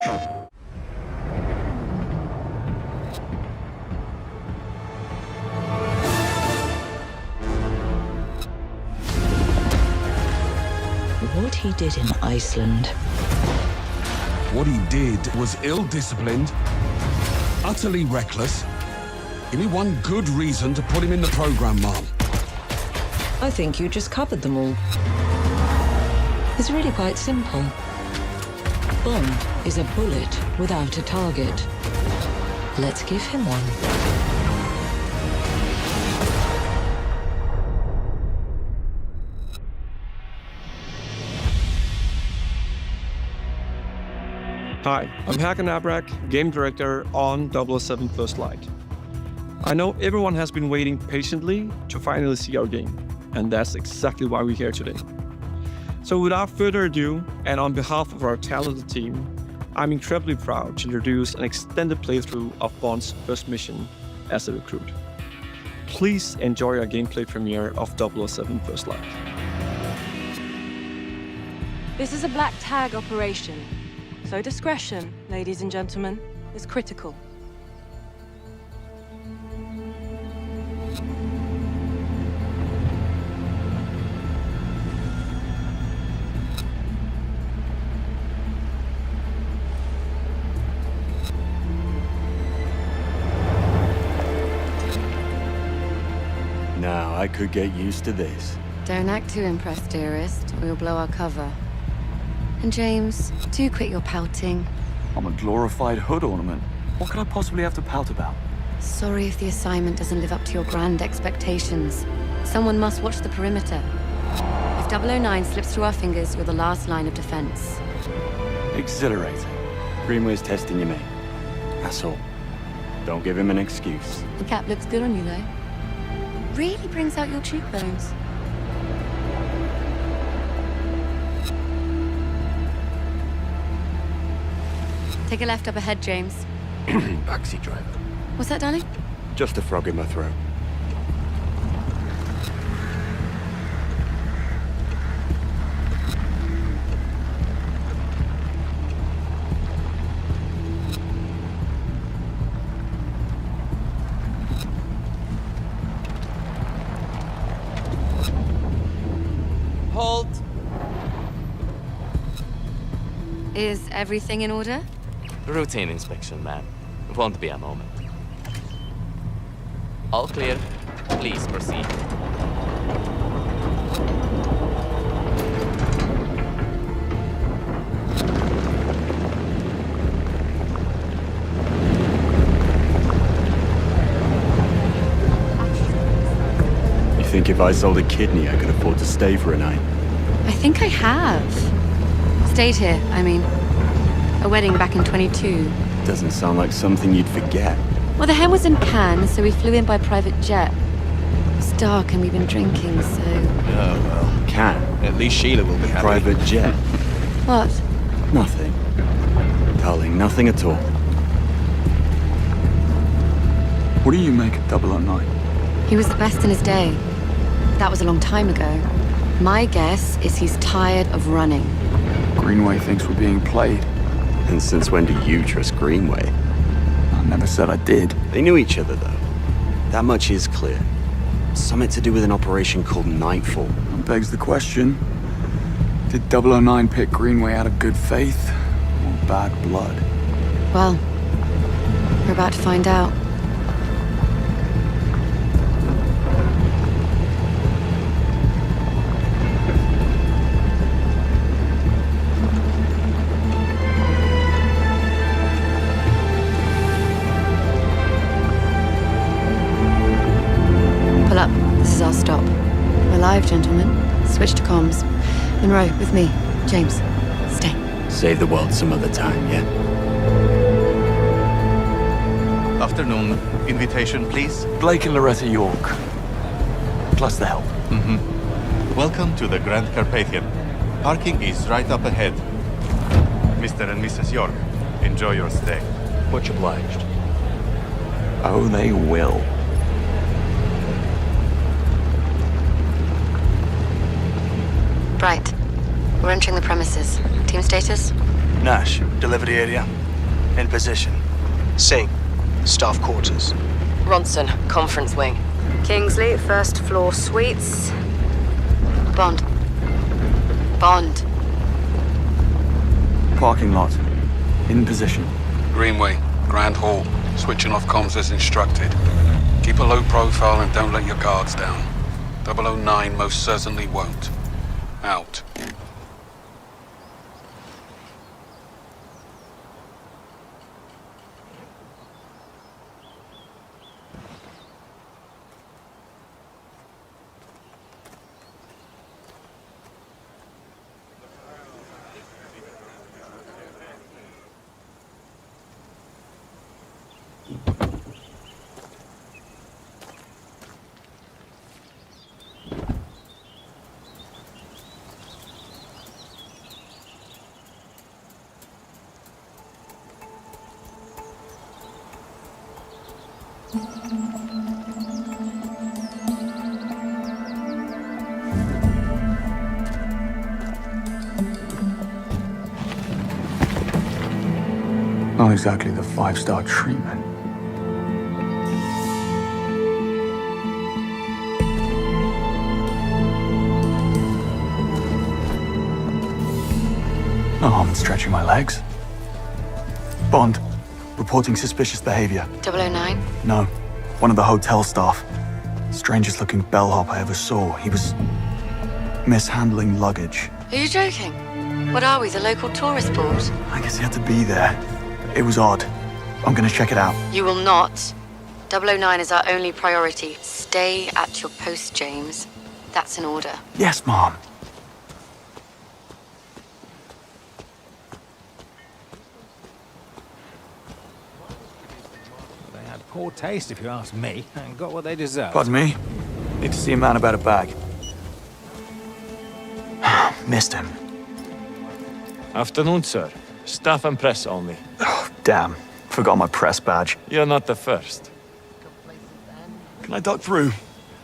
What he did in Iceland. What he did was ill-disciplined, utterly reckless. Give me one good reason to put him in the program, Mom. I think you just covered them all. It's really quite simple. Bond is a bullet without a target. Let's give him one. Hi, I'm Hakan Abrak, game director on 007 First Light. I know everyone has been waiting patiently to finally see our game, and that's exactly why we're here today. So without further ado, and on behalf of our talented team, I'm incredibly proud to introduce an extended playthrough of Bond's first mission as a recruit. Please enjoy our gameplay premiere of 007 First Light. This is a black tag operation. So discretion, ladies and gentlemen, is critical. Now, I could get used to this. Don't act too impressed, dearest, or you'll blow our cover. And James, do quit your pouting. I'm a glorified hood ornament. What could I possibly have to pout about? Sorry if the assignment doesn't live up to your grand expectations. Someone must watch the perimeter. If 009 slips through our fingers, you're the last line of defense. Exhilarating. Greenway's testing you, mate. That's all. Don't give him an excuse. The cap looks good on you, though. Really brings out your cheekbones. Take a left up ahead, James. Backseat driver. What's that, darling? Just a frog in my throat. Halt! Is everything in order? Routine inspection, ma'am. Won't be a moment. All clear. Please proceed. You think if I sold a kidney, I could afford to stay for a night? I think I have. Stayed here, I mean. A wedding back in 22. Doesn't sound like something you'd forget. Well, the hen was in Cannes, so we flew in by private jet. It was dark and we've been drinking, so... Oh, well. Can. At least Sheila will be happy. Private jet. What? Nothing. Darling, nothing at all. What do you make of 009? He was the best in his day. That was a long time ago. My guess is he's tired of running. Greenway thinks we're being played. And since when do you trust Greenway? I never said I did. They knew each other, though. That much is clear. Something to do with an operation called Nightfall. That begs the question. Did 009 pick Greenway out of good faith or bad blood? Well, we're about to find out. Pull up. This is our stop. We're live, gentlemen. Switch to comms. Monroe, with me. James, stay. Save the world some other time, yeah? Afternoon. Invitation, please. Blake and Loretta York. Plus the help. Welcome to the Grand Carpathian. Parking is right up ahead. Mr. and Mrs. York, enjoy your stay. Much obliged. Oh, they will. Right. We're entering the premises. Team status? Nash, delivery area. In position. Singh, staff quarters. Ronson, conference wing. Kingsley, first floor suites. Bond. Bond. Parking lot. In position. Greenway, Grand Hall. Switching off comms as instructed. Keep a low profile and don't let your guards down. 009 most certainly won't. Out. Not exactly the 5-star treatment. No harm in stretching my legs. Bond, reporting suspicious behavior. 009? No, one of the hotel staff. Strangest looking bellhop I ever saw. He was mishandling luggage. Are you joking? What are we, the local tourist board? I guess he had to be there. It was odd. I'm gonna check it out. You will not. 009 is our only priority. Stay at your post, James. That's an order. Yes, Mom. They had poor taste, if you ask me, and got what they deserved. Pardon me? Need to see a man about a bag. Missed him. Afternoon, sir. Staff and press only. Oh, damn. Forgot my press badge. You're not the first. Can I duck through?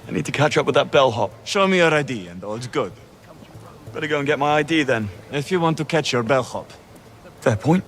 I need to catch up with that bellhop. Show me your ID and all's good. Better go and get my ID then. If you want to catch your bellhop. Fair point.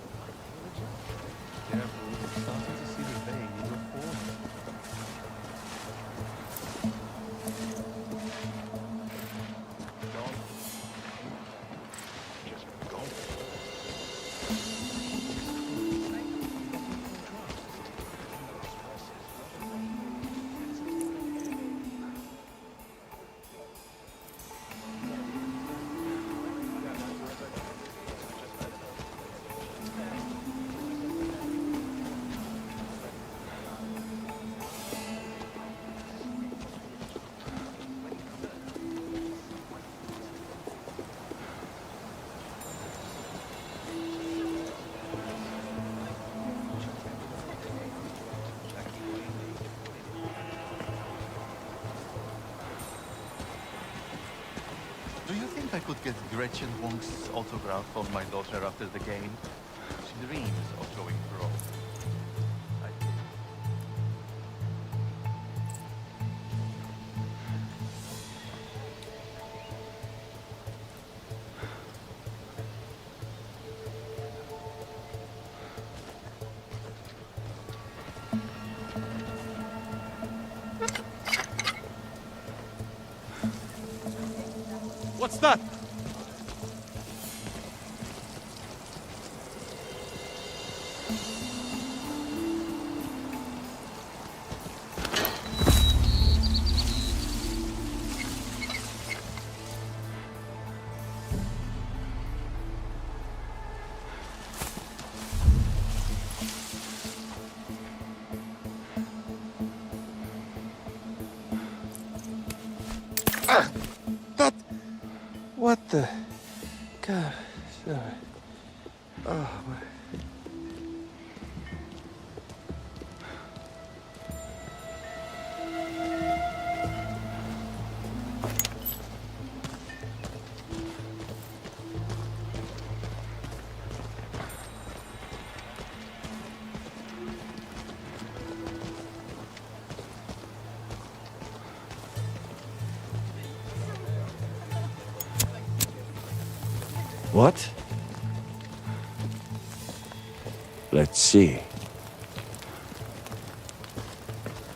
Do you think I could get Gretchen Wong's autograph on my daughter after the game? She dreams of going pro. What's that? What the? God, sorry. Oh, my. What? Let's see.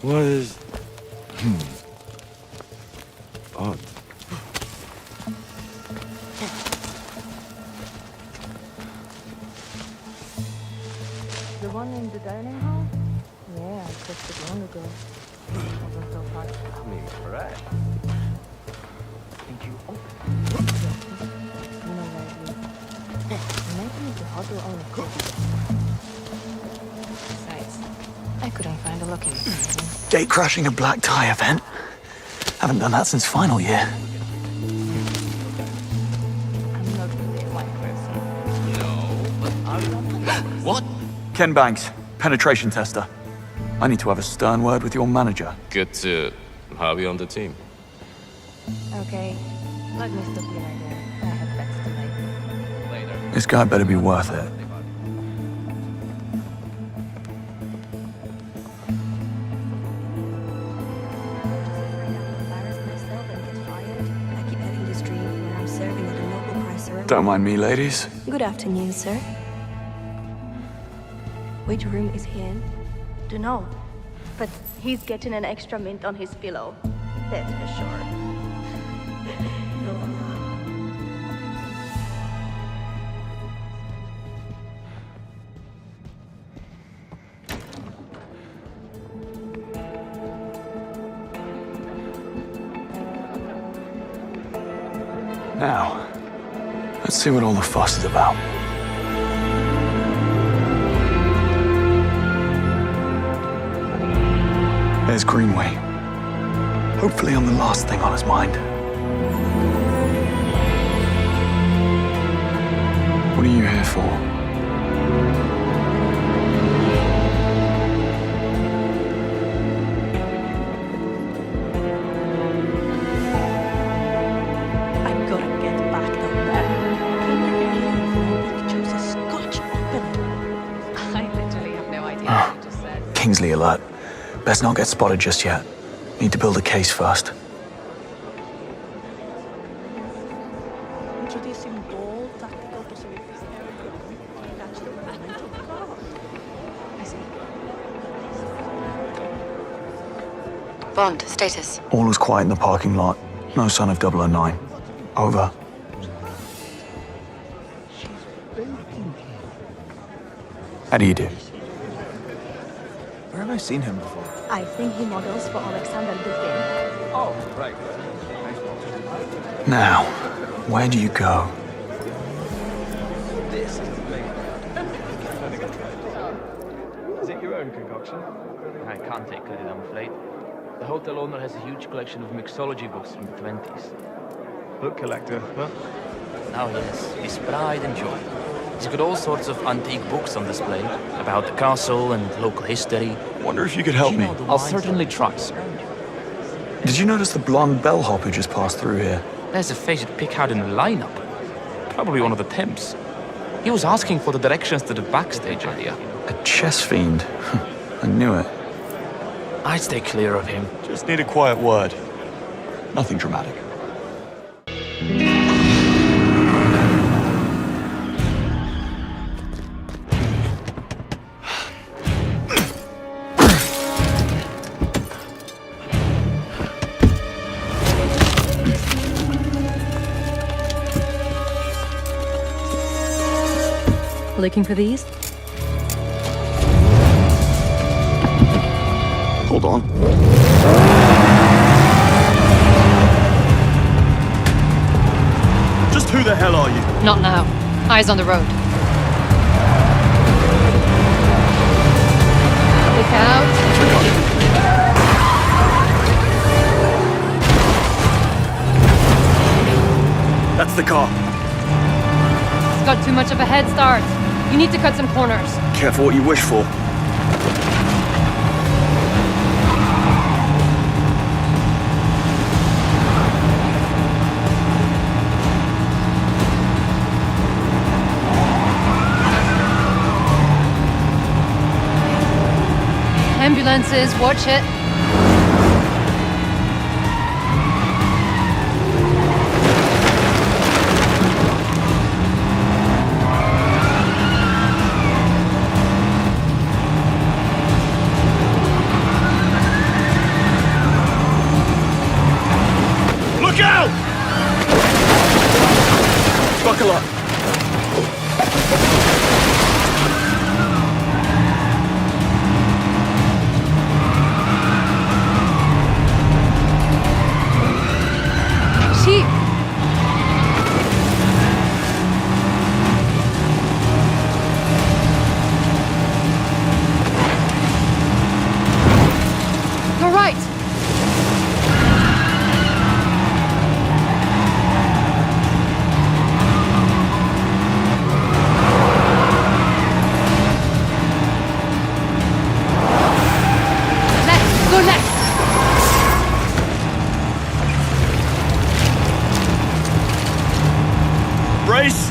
Was... Odd. The one in the dining hall? Yeah, I checked it long ago. Wasn't so hard. I mean, right. You know where it is. Maybe the hotel owner could be there. Besides, I couldn't find a locking mechanism. Gate crashing a black tie event? Haven't done that since final year. I'm not really a white person. What? Ken Banks, penetration tester. I need to have a stern word with your manager. Good to have you on the team. Okay, let me stop you right there. I have bets to make. Later. This guy better be worth it. Don't mind me, ladies. Good afternoon, sir. Which room is he in? Dunno, but he's getting an extra mint on his pillow. That's for sure. Now, let's see what all the fuss is about. There's Greenway. Hopefully I'm the last thing on his mind. What are you here for? I gotta get back down there. Nobody chose a Scotch opener. I literally have no idea what you just said. Kingsley alert. Best not get spotted just yet. Need to build a case first. Introducing bold tactical possibilities. Catch the momentum. I see. Bond, status. All was quiet in the parking lot. No sign of 009. Over. How do you do? Where have I seen him before? I think he models for Alexander Dupin. Oh, right. Now, where do you go? This is the place. Is it your own concoction? I can't take credit, I'm afraid. The hotel owner has a huge collection of mixology books from the 20s. Book collector, huh? Oh yes, his pride and joy. He's got all sorts of antique books on display about the castle and local history. Wonder if you could help me. I'll certainly try, sir. Did you notice the blonde bellhop who just passed through here? There's a face you'd pick out in the lineup. Probably one of the Temps. He was asking for the directions to the backstage area. A chess fiend. I knew it. I'd stay clear of him. Just need a quiet word. Nothing dramatic. Looking for these? Hold on. Just who the hell are you? Not now. Eyes on the road. Look out. That's the car. It's got too much of a head start. You need to cut some corners. Careful what you wish for. Ambulances, watch it. Sheep! You're right! Left! Go left! Brace!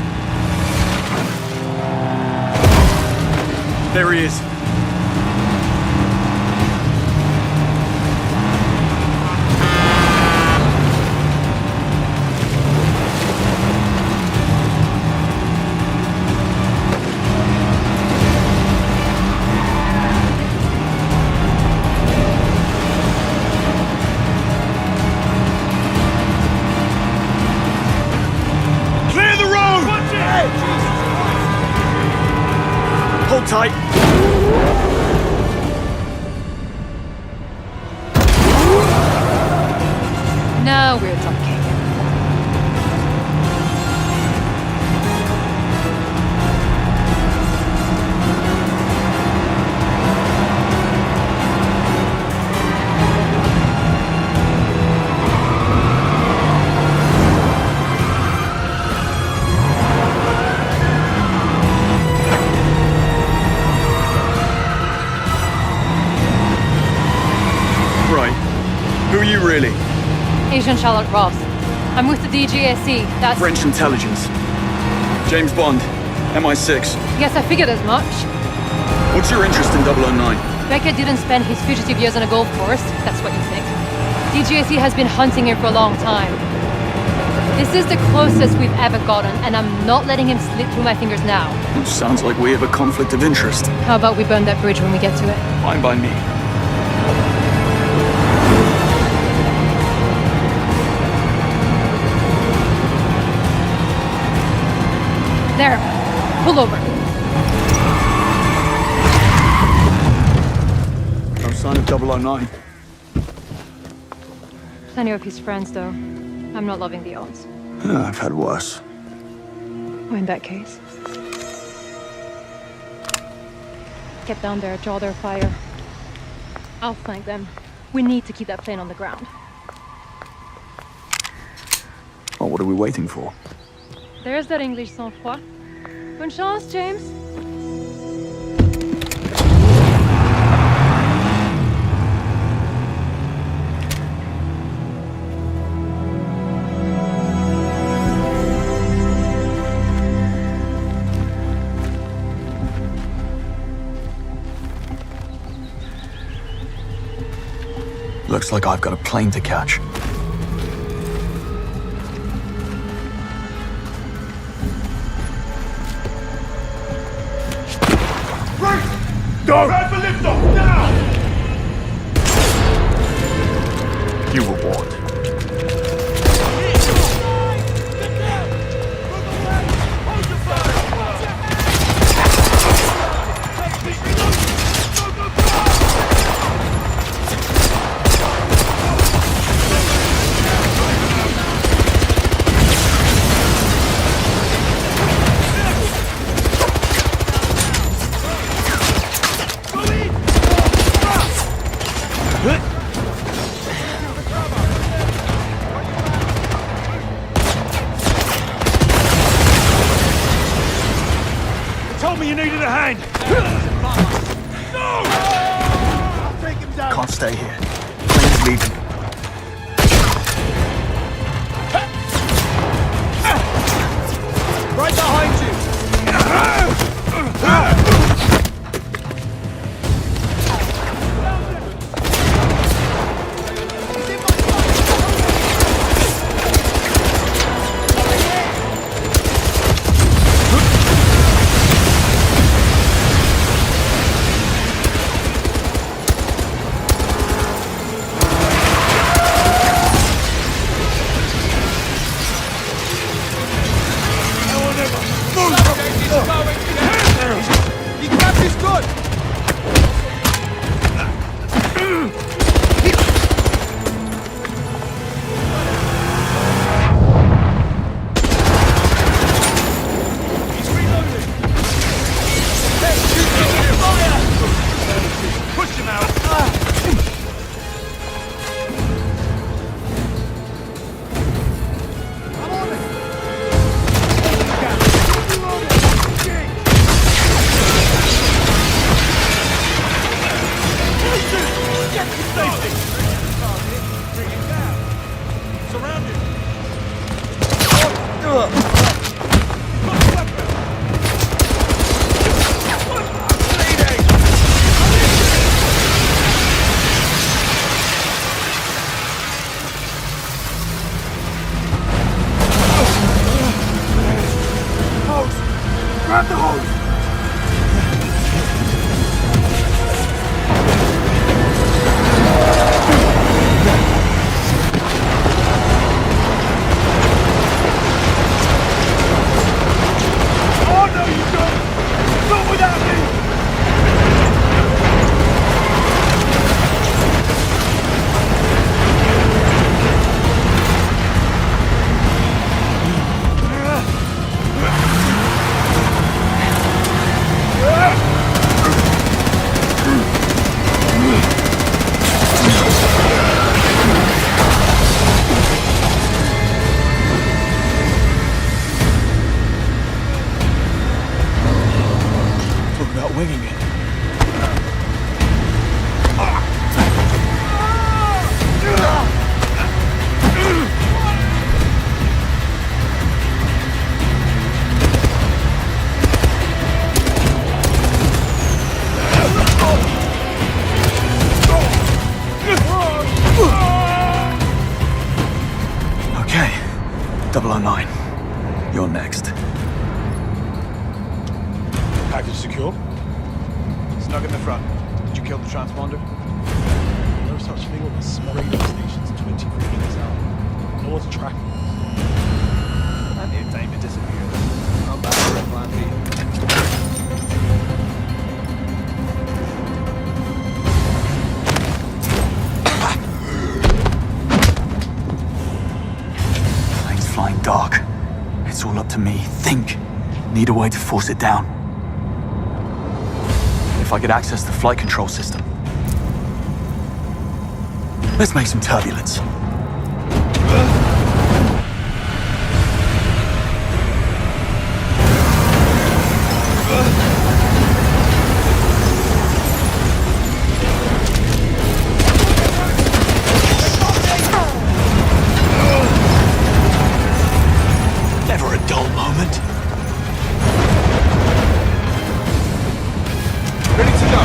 There he is. Clear the road! Hold tight. Now we're talking. Right. Who are you really? Agent Charlotte Ross. I'm with the DGSE. That's... French intelligence. James Bond, MI6. Yes, I figured as much. What's your interest in 009? Beckett didn't spend his fugitive years on a golf course. That's what you think. DGSE has been hunting him for a long time. This is the closest we've ever gotten, and I'm not letting him slip through my fingers now. Sounds like we have a conflict of interest. How about we burn that bridge when we get to it? Fine by me. There. Pull over. No sign of 009. Plenty of his friends, though. I'm not loving the odds. I've had worse. Well, in that case. Get down there, draw their fire. I'll flank them. We need to keep that plane on the ground. Well, what are we waiting for? There's that English sang-froid. Bonne chance, James. Looks like I've got a plane to catch. Go! Grab the lift off, now! You were warned. You needed a hand! No! I'll take him down. Can't stay here. Plane's leaving. Right behind you! Grab the hose! Oh, no, you don't! Not without me! Talk about winging it. Okay, 009. You're next. Package secure? Snug in the front. Did you kill the transponder? No such thing as radio stations 24 minutes out. No one's tracking us. Plenty of time to disappear. Not bad for a plan B. Plane's flying dark. It's all up to me. Think. Need a way to force it down. If I could access the flight control system. Let's make some turbulence. Never a dull moment. Ready to go.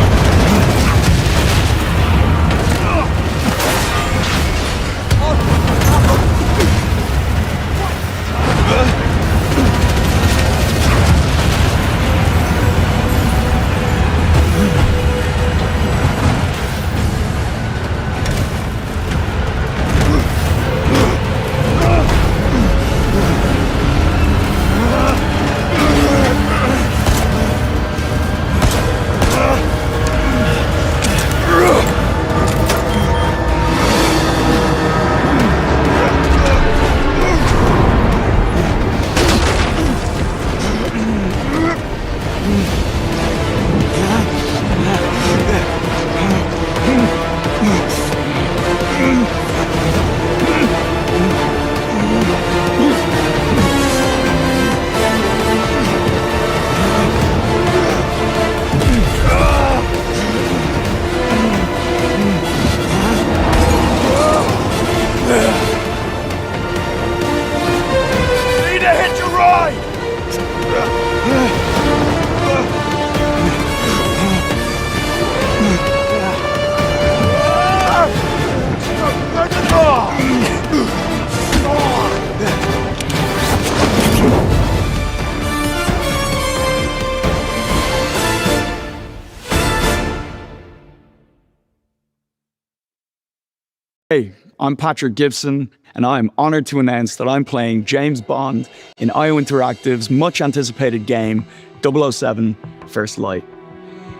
Hey, I'm Patrick Gibson, and I'm honored to announce that I'm playing James Bond in IO Interactive's much-anticipated game, 007 First Light.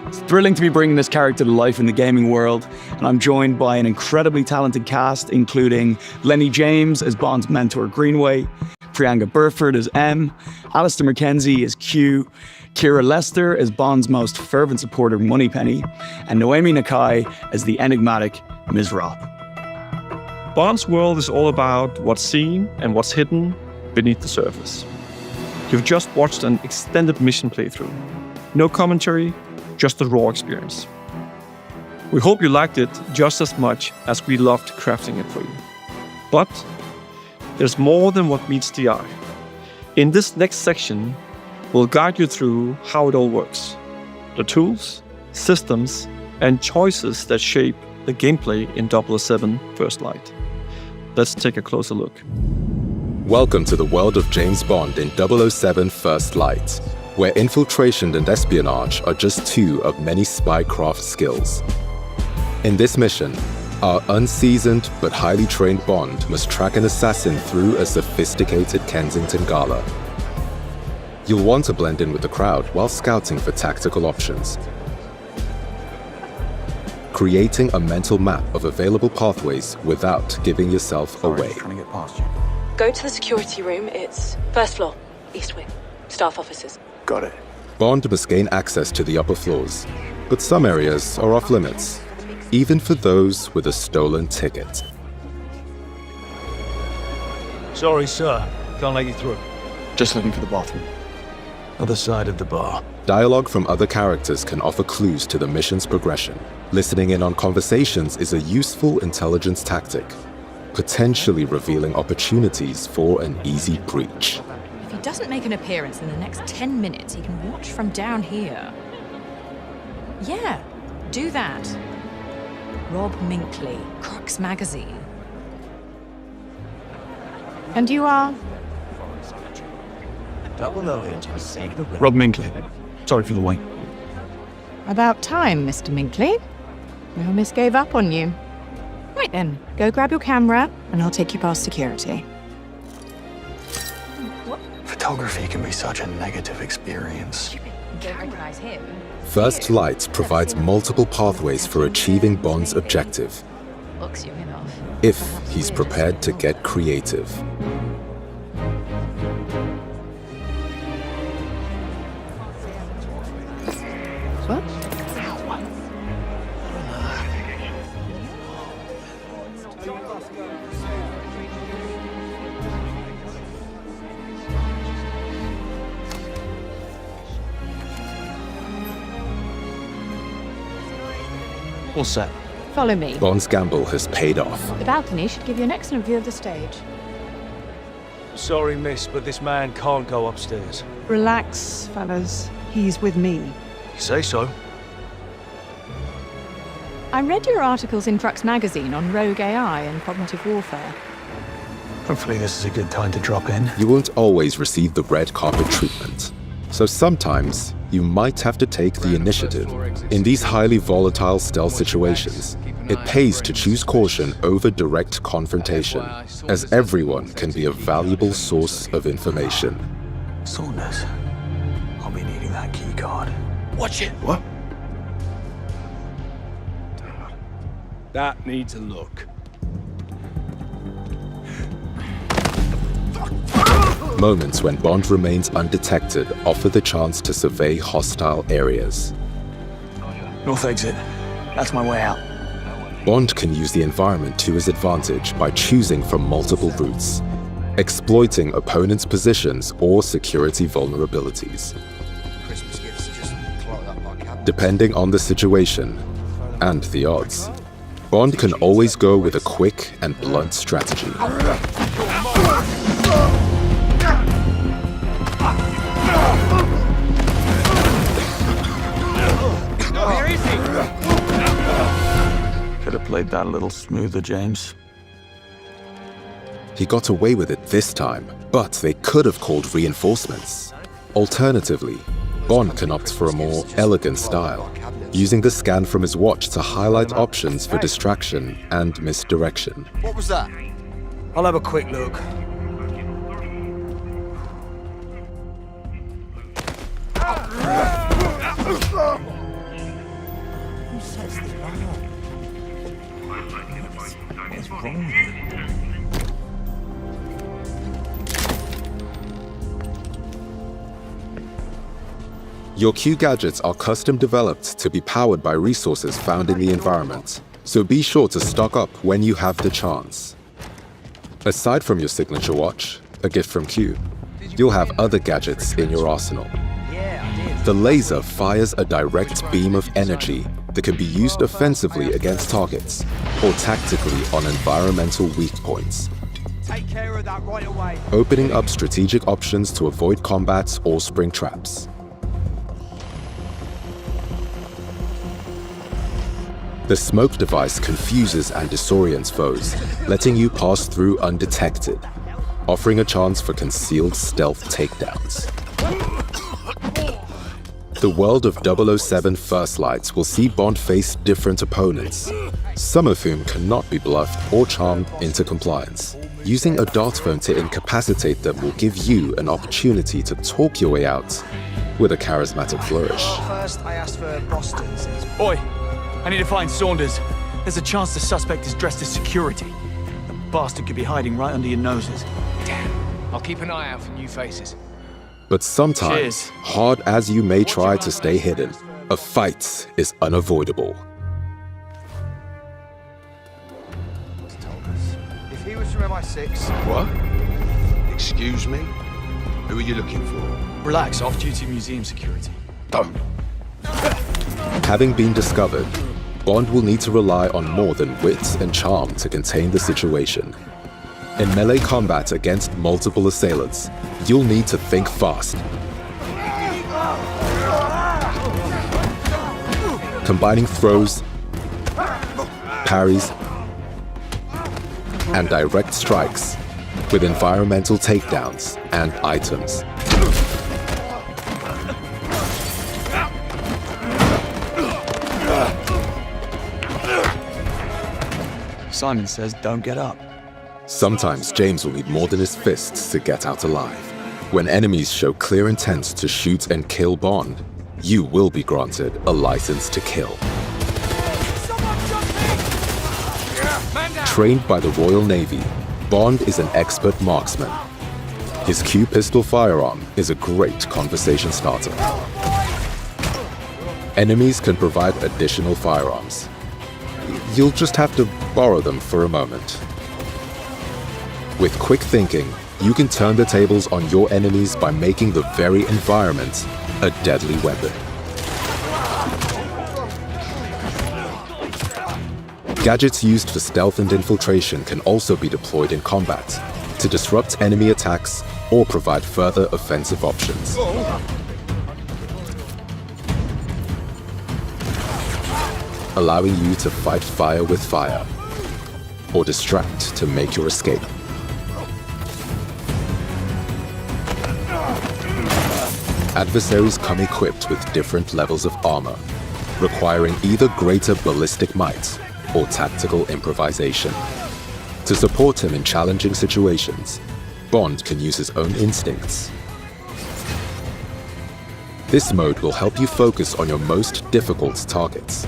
It's thrilling to be bringing this character to life in the gaming world, and I'm joined by an incredibly talented cast, including Lenny James as Bond's mentor Greenway, Priyanka Burford as M, Alistair McKenzie as Q, Kira Lester as Bond's most fervent supporter Moneypenny, and Noemi Nakai as the enigmatic Ms. Roth. Bond's world is all about what's seen and what's hidden beneath the surface. You've just watched an extended mission playthrough. No commentary, just a raw experience. We hope you liked it just as much as we loved crafting it for you. But there's more than what meets the eye. In this next section, we'll guide you through how it all works. The tools, systems, and choices that shape the gameplay in 007 First Light. Let's take a closer look. Welcome to the world of James Bond in 007 First Light. where infiltration and espionage are just two of many spycraft skills. In this mission, our unseasoned but highly trained Bond must track an assassin through a sophisticated Kensington gala. You'll want to blend in with the crowd while scouting for tactical options. Creating a mental map of available pathways without giving yourself away. Trying to get past you. Go to the security room. It's first floor, east wing. Staff offices. Got it. Bond must gain access to the upper floors, but some areas are off limits, even for those with a stolen ticket. Sorry, sir. Can't let you through. Just looking for the bathroom. Other side of the bar. Dialogue from other characters can offer clues to the mission's progression. Listening in on conversations is a useful intelligence tactic, potentially revealing opportunities for an easy breach. If he doesn't make an appearance in the next 10 minutes, he can watch from down here. Yeah, do that. Rob Minkley, Crux Magazine. And you are? Rob Minkley. Sorry for the wait. About time, Mr. Minkley. No miss gave up on you. Right then, go grab your camera, and I'll take you past security. Photography can be such a negative experience. You don't recognize him? First Light provides multiple pathways for achieving Bond's objective, Looks you enough. if he's prepared to get creative. What? All set. Follow me. Bond's gamble has paid off. The balcony should give you an excellent view of the stage. Sorry, miss, but this man can't go upstairs. Relax, fellas. He's with me. You say so. I read your articles in Crux Magazine on rogue AI and cognitive warfare. Hopefully this is a good time to drop in. You won't always receive the red carpet treatment, so sometimes you might have to take the initiative. In these highly volatile stealth situations, it pays to choose caution over direct confrontation, as everyone can be a valuable source of information. Saunders. I'll be needing that key card. Watch it. What? That needs a look. Moments when Bond remains undetected offer the chance to survey hostile areas. North exit. That's my way out. Bond can use the environment to his advantage by choosing from multiple routes, exploiting opponents' positions or security vulnerabilities. Depending on the situation and the odds, Bond can always go with a quick and blunt strategy. Where is he? Could have played that a little smoother, James. He got away with it this time, but they could have called reinforcements. Alternatively, Bond can opt for a more elegant style, using the scan from his watch to highlight options for distraction and misdirection. What was that? I'll have a quick look. Who sets the bar? What's wrong with you? Your Q gadgets are custom developed to be powered by resources found in the environment, so be sure to stock up when you have the chance. Aside from your signature watch, a gift from Q, you'll have other gadgets in your arsenal. The laser fires a direct beam of energy that can be used offensively against targets or tactically on environmental weak points, Take care of that right away. opening up strategic options to avoid combat or spring traps. The smoke device confuses and disorients foes, letting you pass through undetected, offering a chance for concealed stealth takedowns. The world of 007 First Light will see Bond face different opponents, some of whom cannot be bluffed or charmed into compliance. Using a dart phone to incapacitate them will give you an opportunity to talk your way out with a charismatic flourish. First, I asked for Boston's. Oi, I need to find Saunders. There's a chance the suspect is dressed as security. The bastard could be hiding right under your noses. I'll keep an eye out for new faces. But sometimes, Cheers. hard as you may try to stay hidden, a fight is unavoidable. If he was from MI6... What? Excuse me? Who are you looking for? Relax, off-duty museum security. Don't. Having been discovered, Bond will need to rely on more than wit and charm to contain the situation. In melee combat against multiple assailants, you'll need to think fast. Combining throws, parries, and direct strikes with environmental takedowns and items. Simon says don't get up. Sometimes James will need more than his fists to get out alive. When enemies show clear intent to shoot and kill Bond, you will be granted a license to kill. Trained by the Royal Navy, Bond is an expert marksman. His Q pistol firearm is a great conversation starter. Enemies can provide additional firearms. You'll just have to borrow them for a moment. With quick thinking, you can turn the tables on your enemies by making the very environment a deadly weapon. Gadgets used for stealth and infiltration can also be deployed in combat to disrupt enemy attacks or provide further offensive options. Allowing you to fight fire with fire or distract to make your escape. Adversaries come equipped with different levels of armor, requiring either greater ballistic might or tactical improvisation. To support him in challenging situations, Bond can use his own instincts. This mode will help you focus on your most difficult targets.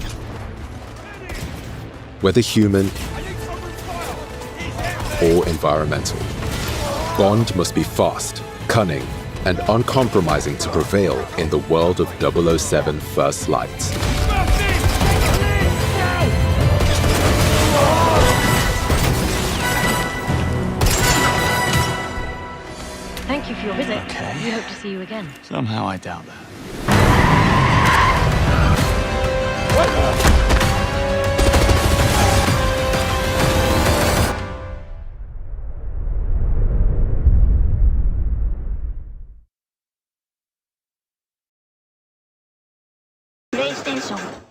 Whether human or environmental, Bond must be fast, cunning, and uncompromising to prevail in the world of 007 First Light. Thank you for your visit. Okay. We hope to see you again. Somehow I doubt that. PlayStation.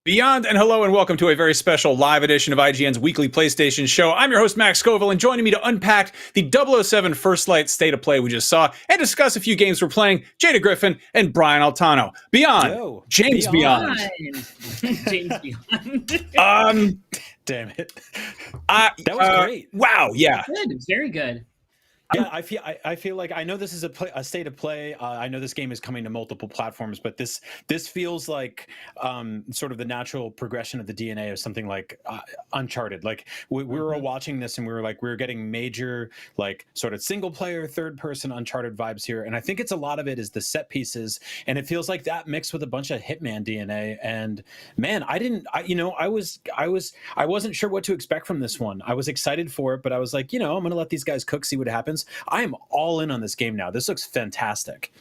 Beyond and hello and welcome to a very special live edition of IGN's weekly PlayStation show. I'm your host, Max Scoville, and joining me to unpack the 007 First Light State of Play we just saw and discuss a few games we're playing, Jada Griffin and Brian Altano. Beyond, James Beyond. James Beyond. Damn it. That was great. Wow, yeah. Good, very good. Yeah, I feel like I know this is a state of play. I know this game is coming to multiple platforms, but this feels like sort of the natural progression of the DNA of something like Uncharted. Like we were watching this and we were getting major like sort of single player, third person Uncharted vibes here, and I think it's a lot of it is the set pieces, and it feels like that mixed with a bunch of Hitman DNA. And man, I wasn't sure what to expect from this one. I was excited for it, but I was like, I'm gonna let these guys cook, see what happens. I am all in on this game now. This looks fantastic.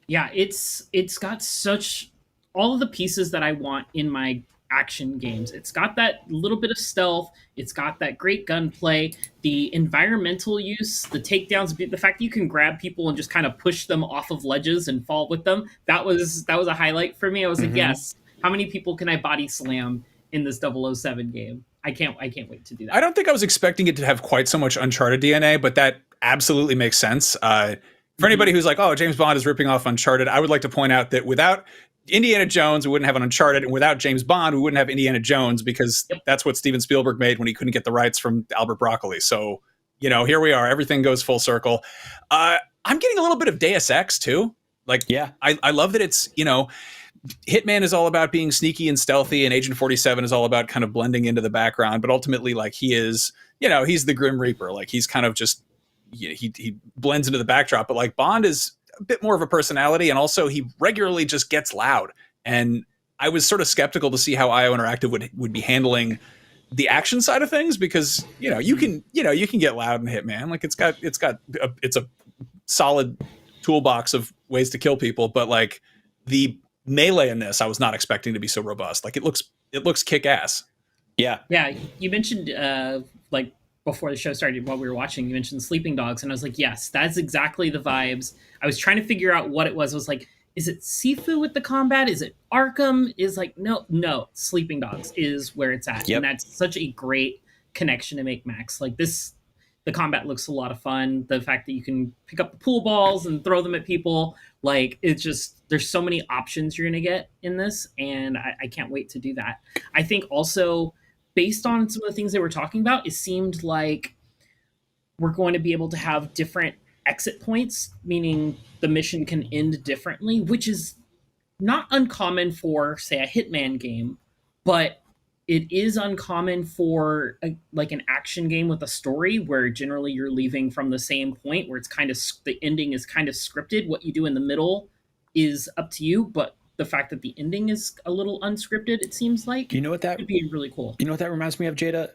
Yeah, it's got such all of the pieces that I want in my action games. It's got that little bit of stealth. It's got that great gunplay. The environmental use, the takedowns, the fact that you can grab people and just kind of push them off of ledges and fall with them. That was a highlight for me. I was like, yes, how many people can I body slam in this 007 game? I can't wait to do that. I don't think I was expecting it to have quite so much Uncharted DNA, but that absolutely makes sense. For anybody who's like, oh, James Bond is ripping off Uncharted, I would like to point out that without Indiana Jones, we wouldn't have an Uncharted, and without James Bond, we wouldn't have Indiana Jones, because that's what Steven Spielberg made when he couldn't get the rights from Albert Broccoli. So, here we are. Everything goes full circle. I'm getting a little bit of Deus Ex too. Like, yeah, I love that it's, Hitman is all about being sneaky and stealthy, and Agent 47 is all about kind of blending into the background. But ultimately, like, he is, he's the Grim Reaper. Like, he's kind of just, he blends into the backdrop. But like, Bond is a bit more of a personality, and also he regularly just gets loud. And I was sort of skeptical to see how IO Interactive would be handling the action side of things, because you can get loud in Hitman. Like, it's a solid toolbox of ways to kill people, but like the melee in this, I was not expecting to be so robust. Like, it looks kick-ass. Yeah. You mentioned like before the show started, while we were watching, you mentioned Sleeping Dogs, and I was like, yes, that's exactly the vibes. I was trying to figure out what it was. I was like, is it Sifu with the combat? Is it Arkham? Is like, no, Sleeping Dogs is where it's at. Yep. And that's such a great connection to make Max. Like, the combat looks a lot of fun. The fact that you can pick up the pool balls and throw them at people, like, it's just, there's so many options you're going to get in this, and I can't wait to do that. I think also, based on some of the things they were talking about, it seemed like we're going to be able to have different exit points, meaning the mission can end differently, which is not uncommon for, say, a Hitman game, but it is uncommon for like an action game with a story, where generally you're leaving from the same point, where it's kind of, the ending is kind of scripted. What you do in the middle is up to you, but the fact that the ending is a little unscripted, it seems like, would be really cool. You know what that reminds me of, Jada?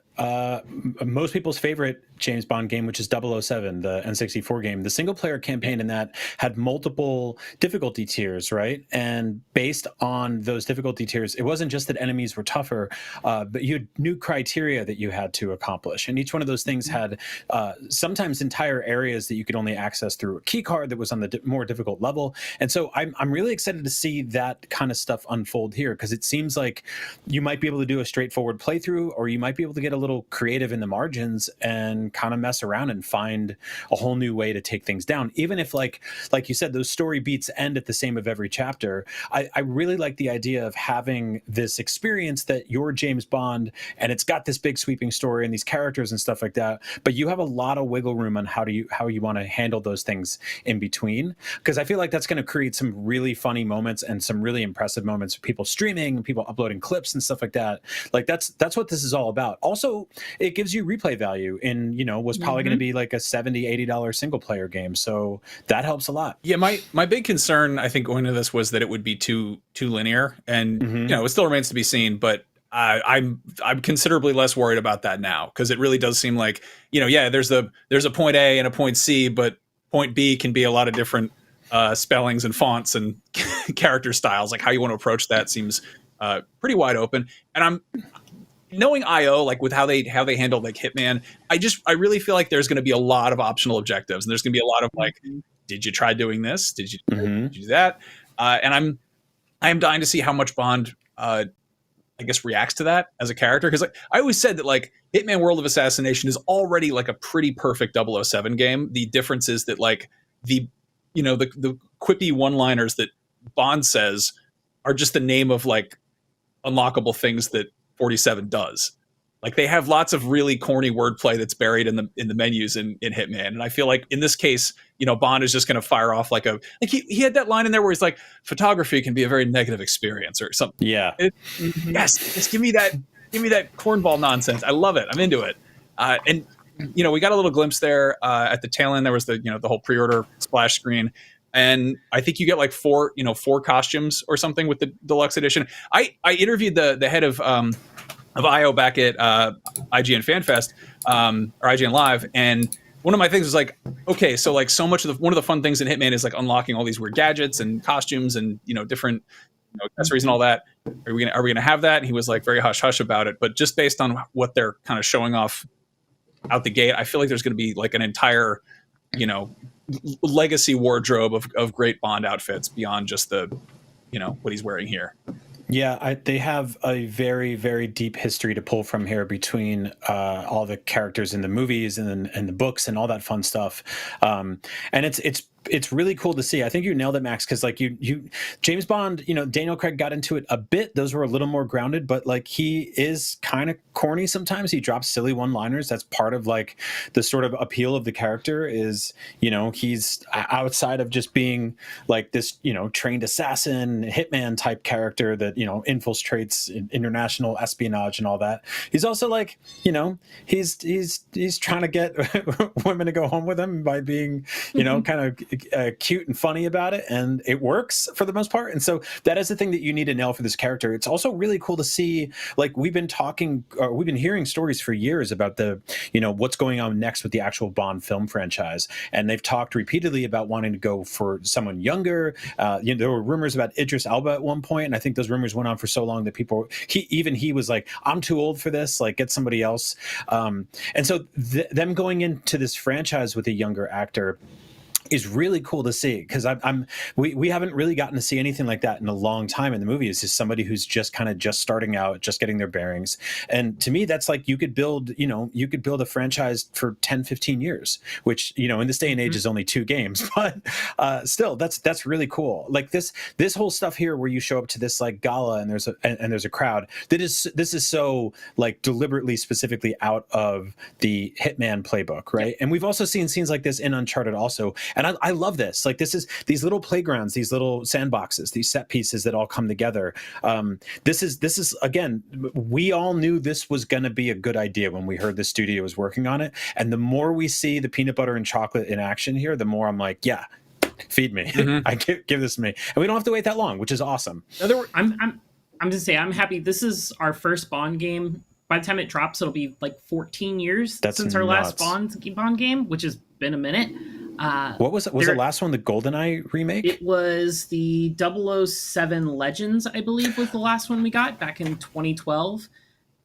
Most people's favorite James Bond game, which is 007, the N64 game, the single player campaign in that had multiple difficulty tiers, right? And based on those difficulty tiers, it wasn't just that enemies were tougher, but you had new criteria that you had to accomplish. And each one of those things had sometimes entire areas that you could only access through a key card that was on the more difficult level. And so I'm really excited to see that kind of stuff unfold here, because it seems like you might be able to do a straightforward playthrough, or you might be able to get a little creative in the margins and kind of mess around and find a whole new way to take things down. Even if, like you said, those story beats end at the same of every chapter, I really like the idea of having this experience that you're James Bond, and it's got this big sweeping story and these characters and stuff like that, but you have a lot of wiggle room on how you want to handle those things in between, because I feel like that's going to create some really funny moments and some really impressive moments, people streaming, people uploading clips and stuff like that. Like, that's what this is all about. Also, it gives you replay value in, was probably going to be like a $70-$80 single player game. So that helps a lot. Yeah, my big concern, I think, going into this was that it would be too linear, and it still remains to be seen. But I'm considerably less worried about that now, because it really does seem like, there's a point A and a point C, but point B can be a lot of different spellings and fonts and character styles. Like, how you want to approach that seems pretty wide open. And I'm knowing IO, like, with how they handle like Hitman, I really feel like there's going to be a lot of optional objectives, and there's going to be a lot of like, did you try doing this? Did you do that? And I'm dying to see how much Bond, I guess, reacts to that as a character, because like I always said that like Hitman World of Assassination is already like a pretty perfect 007 game. The difference is that like the quippy one-liners that Bond says are just the name of like unlockable things that 47 does. Like, they have lots of really corny wordplay that's buried in the menus in Hitman. And I feel like in this case, Bond is just going to fire off like he had that line in there where he's like, photography can be a very negative experience or something. Yeah. Yes. Just give me that cornball nonsense. I love it. I'm into it. And we got a little glimpse there at the tail end. There was the whole pre-order splash screen. And I think you get like four costumes or something with the deluxe edition. I interviewed the head of IO back at IGN FanFest or IGN Live, and one of my things was like, okay, so like so much of one of the fun things in Hitman is like unlocking all these weird gadgets and costumes and different That's the reason all that. Are we gonna have that? And he was like very hush hush about it. But just based on what they're kind of showing off out the gate, I feel like there's going to be like an entire, legacy wardrobe of great Bond outfits beyond just the, what he's wearing here. Yeah, they have a very, very deep history to pull from here between all the characters in the movies and the books and all that fun stuff. And it's really cool to see. I think you nailed it, Max, because like you James Bond, Daniel Craig got into it a bit. Those were a little more grounded, but like he is kind of corny sometimes. He drops silly one-liners. That's part of like the sort of appeal of the character is, he's outside of just being like this, trained assassin, hitman type character that, infiltrates international espionage and all that. He's also like, he's trying to get women to go home with him by being, kind of cute and funny about it, and it works for the most part. And so that is the thing that you need to nail for this character. It's also really cool to see, like we've been hearing stories for years about the, what's going on next with the actual Bond film franchise, and they've talked repeatedly about wanting to go for someone younger. There were rumors about Idris Elba at one point, and I think those rumors went on for so long that he was like, I'm too old for this, like get somebody else. And so them going into this franchise with a younger actor is really cool to see, because we haven't really gotten to see anything like that in a long time in the movie. It's just somebody who's just kind of just starting out, just getting their bearings. And to me, that's like you could build a franchise for 10, 15 years, which, in this day and age is only 2 games, but still that's really cool. Like this whole stuff here where you show up to this like gala and there's a crowd this is so like deliberately specifically out of the Hitman playbook, right? And we've also seen scenes like this in Uncharted also. And I love this. Like this is these little playgrounds, these little sandboxes, these set pieces that all come together. This is again, we all knew this was going to be a good idea when we heard the studio was working on it. And the more we see the peanut butter and chocolate in action here, the more I'm like, yeah, feed me. I give this to me, and we don't have to wait that long, which is awesome. I'm just saying, I'm happy. This is our first Bond game. By the time it drops, it'll be like 14 years since our last Bond game, which has been a minute. What was it? Was the last one the GoldenEye remake? It was the 007 Legends, I believe, was the last one we got back in 2012.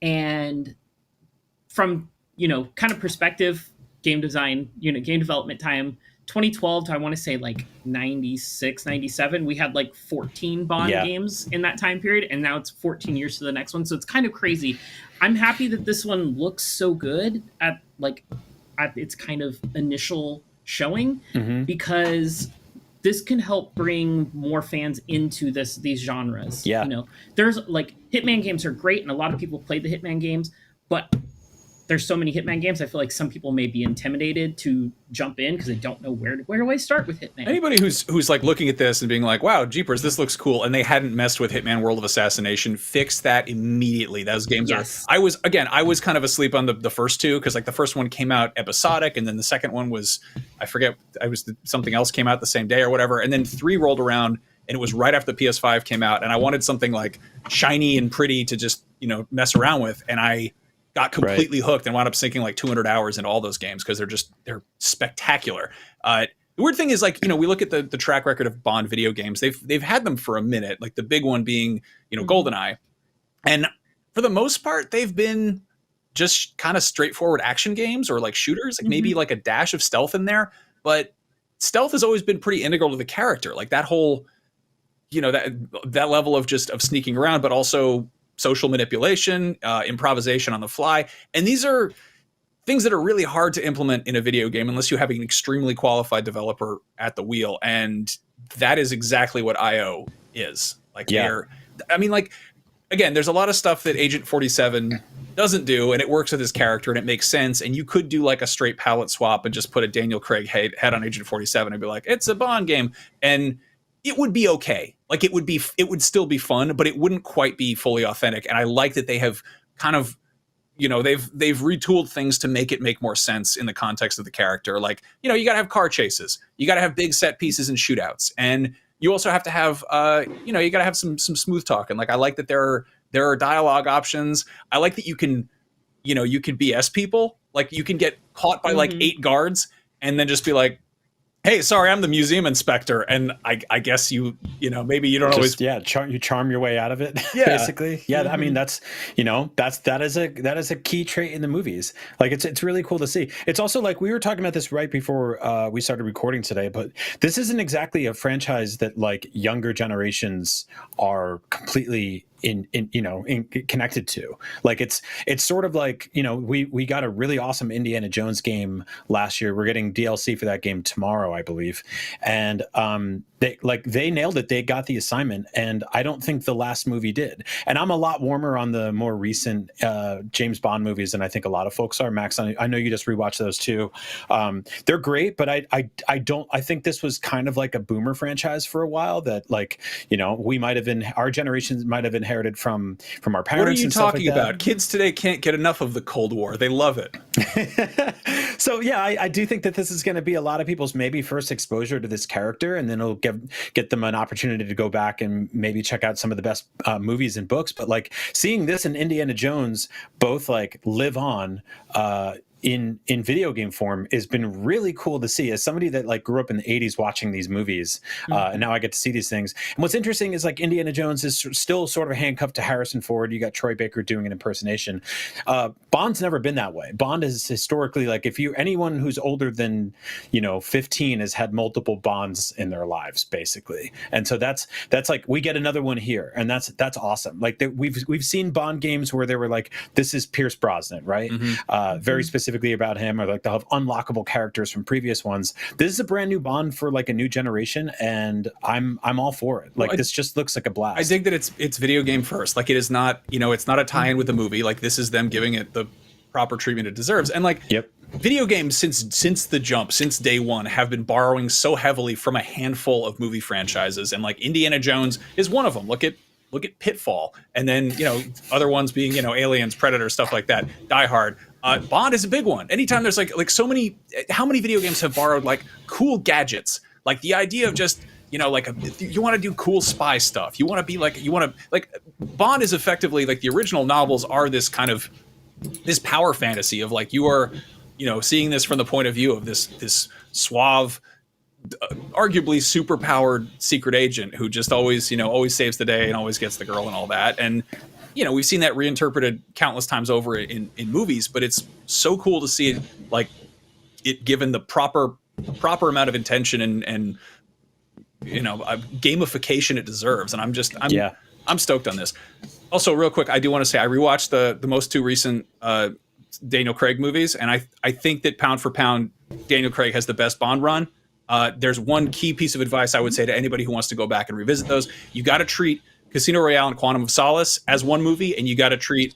And from, kind of perspective, game design, game development time, 2012 to I want to say like 96, 97, we had like 14 Bond games in that time period, and now it's 14 years to the next one. So it's kind of crazy. I'm happy that this one looks so good at its kind of initial showing, because this can help bring more fans into these genres. There's like Hitman games are great, and a lot of people play the Hitman games, but there's so many Hitman games. I feel like some people may be intimidated to jump in because they don't know where do I start with Hitman. Anybody who's like looking at this and being like, wow, jeepers, this looks cool, and they hadn't messed with Hitman World of Assassination, fix that immediately. Those games are. I was kind of asleep on the first 2, because like the first one came out episodic, and then the second one was, I forget, something else came out the same day or whatever, and then 3 rolled around, and it was right after the PS5 came out, and I wanted something like shiny and pretty to just mess around with, and I got completely hooked and wound up sinking like 200 hours into all those games because they're spectacular. The weird thing is, like, we look at the track record of Bond video games. They've had them for a minute, like the big one being, GoldenEye. And for the most part, they've been just kind of straightforward action games or like shooters, like maybe like a dash of stealth in there. But stealth has always been pretty integral to the character. Like that whole, that level of sneaking around, but also social manipulation, improvisation on the fly. And these are things that are really hard to implement in a video game unless you have an extremely qualified developer at the wheel. And that is exactly what IO is. Like, again, there's a lot of stuff that Agent 47 doesn't do, and it works with his character and it makes sense. And you could do like a straight palette swap and just put a Daniel Craig head on Agent 47 and be like, it's a Bond game. And it would be okay. Like it would still be fun, but it wouldn't quite be fully authentic. And I like that they have kind of, they've retooled things to make it make more sense in the context of the character. Like, you gotta have car chases, you gotta have big set pieces and shootouts, and you also have to have, you gotta have some smooth talk. And like, I like that there are dialogue options. I like that you can BS people. Like you can get caught by like 8 guards and then just be like, hey, sorry, I'm the museum inspector, and I guess maybe you don't always you charm your way out of it. Yeah. Basically. Yeah, I mean that is a key trait in the movies. Like it's really cool to see. It's also like we were talking about this right before we started recording today, but this isn't exactly a franchise that like younger generations are completely connected to. Like it's sort of like, we got a really awesome Indiana Jones game last year. We're getting DLC for that game tomorrow, I believe. And they nailed it. They got the assignment, and I don't think the last movie did. And I'm a lot warmer on the more recent James Bond movies than I think a lot of folks are. Max, I know you just rewatched those too. They're great, but I think this was kind of like a boomer franchise for a while that, like, we might have been, our generation might have inherited from our parents. What are you and stuff talking like that. about? Kids today can't get enough of the Cold War. They love it. So yeah, I do think that this is going to be a lot of people's maybe first exposure to this character, and then it'll get them an opportunity to go back and maybe check out some of the best movies and books. But like seeing this and Indiana Jones both like live on in video game form has been really cool to see, as somebody that like grew up in the 80s watching these movies, and now I get to see these things. And what's interesting is like Indiana Jones is still sort of handcuffed to Harrison Ford. You got Troy Baker doing an impersonation. Bond's never been that way. Bond is historically, like, if anyone who's older than 15 has had multiple Bonds in their lives basically. And so that's like, we get another one here, and that's awesome. Like we've seen Bond games where they were like, this is Pierce Brosnan, right? Very specifically about him, or like they'll have unlockable characters from previous ones. This is a brand new Bond for like a new generation, and I'm all for it. Like, this just looks like a blast. I dig that it's video game first. Like, it is not, it's not a tie-in with the movie. Like, this is them giving it the proper treatment it deserves. And like, video games since the jump, since day one, have been borrowing so heavily from a handful of movie franchises, and like Indiana Jones is one of them. Look at Pitfall, and then other ones being Aliens, Predator, stuff like that. Die Hard. Bond is a big one. Anytime there's like so many, how many video games have borrowed like cool gadgets? Like the idea of just, you want to do cool spy stuff. You want to Bond is effectively like, the original novels are this kind of, this power fantasy of like, you are, seeing this from the point of view of this suave, arguably super powered secret agent who just always saves the day and always gets the girl and all that. And we've seen that reinterpreted countless times over in movies, but it's so cool to see it, like, it given the proper amount of intention and gamification it deserves. And I'm stoked on this. Also, real quick, I do want to say I rewatched the most two recent Daniel Craig movies, and I think that pound for pound, Daniel Craig has the best Bond run. There's one key piece of advice I would say to anybody who wants to go back and revisit those. You got to treat Casino Royale and Quantum of Solace as one movie, and you got to treat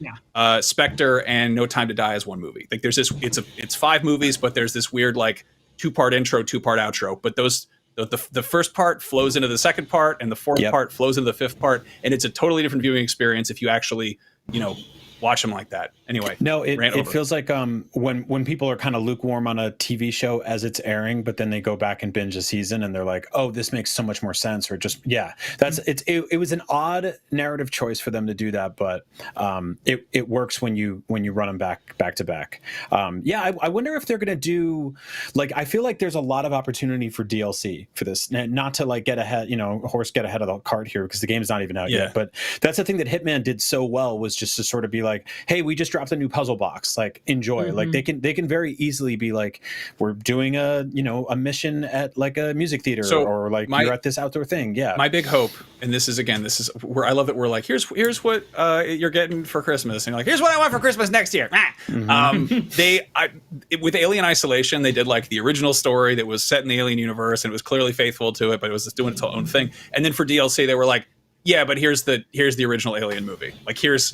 Spectre and No Time to Die as one movie. Like, there's this, it's 5 movies, but there's this weird like 2-part intro, 2-part outro. But the first part flows into the second part, and the fourth part flows into the 5th part, and it's a totally different viewing experience if you actually watch them like that. Anyway, no, it feels like when people are kind of lukewarm on a TV show as it's airing, but then they go back and binge a season and they're like, oh, this makes so much more sense, or just it was an odd narrative choice for them to do that, but it works when you run them back to back. I wonder if they're gonna do, like, I feel like there's a lot of opportunity for DLC for this, not to like get ahead, get ahead of the cart here, because the game's not even out yet, but that's the thing that Hitman did so well, was just to sort of be like, hey, we just dropped a new puzzle box, like, enjoy. Like, they can very easily be like, we're doing a mission at like a music theater, or like you're at this outdoor thing. My big hope, and this is where I love that we're like, here's what you're getting for Christmas, and you're like, here's what I want for Christmas next year. With Alien Isolation, they did like the original story that was set in the Alien universe, and it was clearly faithful to it, but it was just doing its own thing. And then for DLC, they were like, yeah, but here's the original Alien movie. Like, here's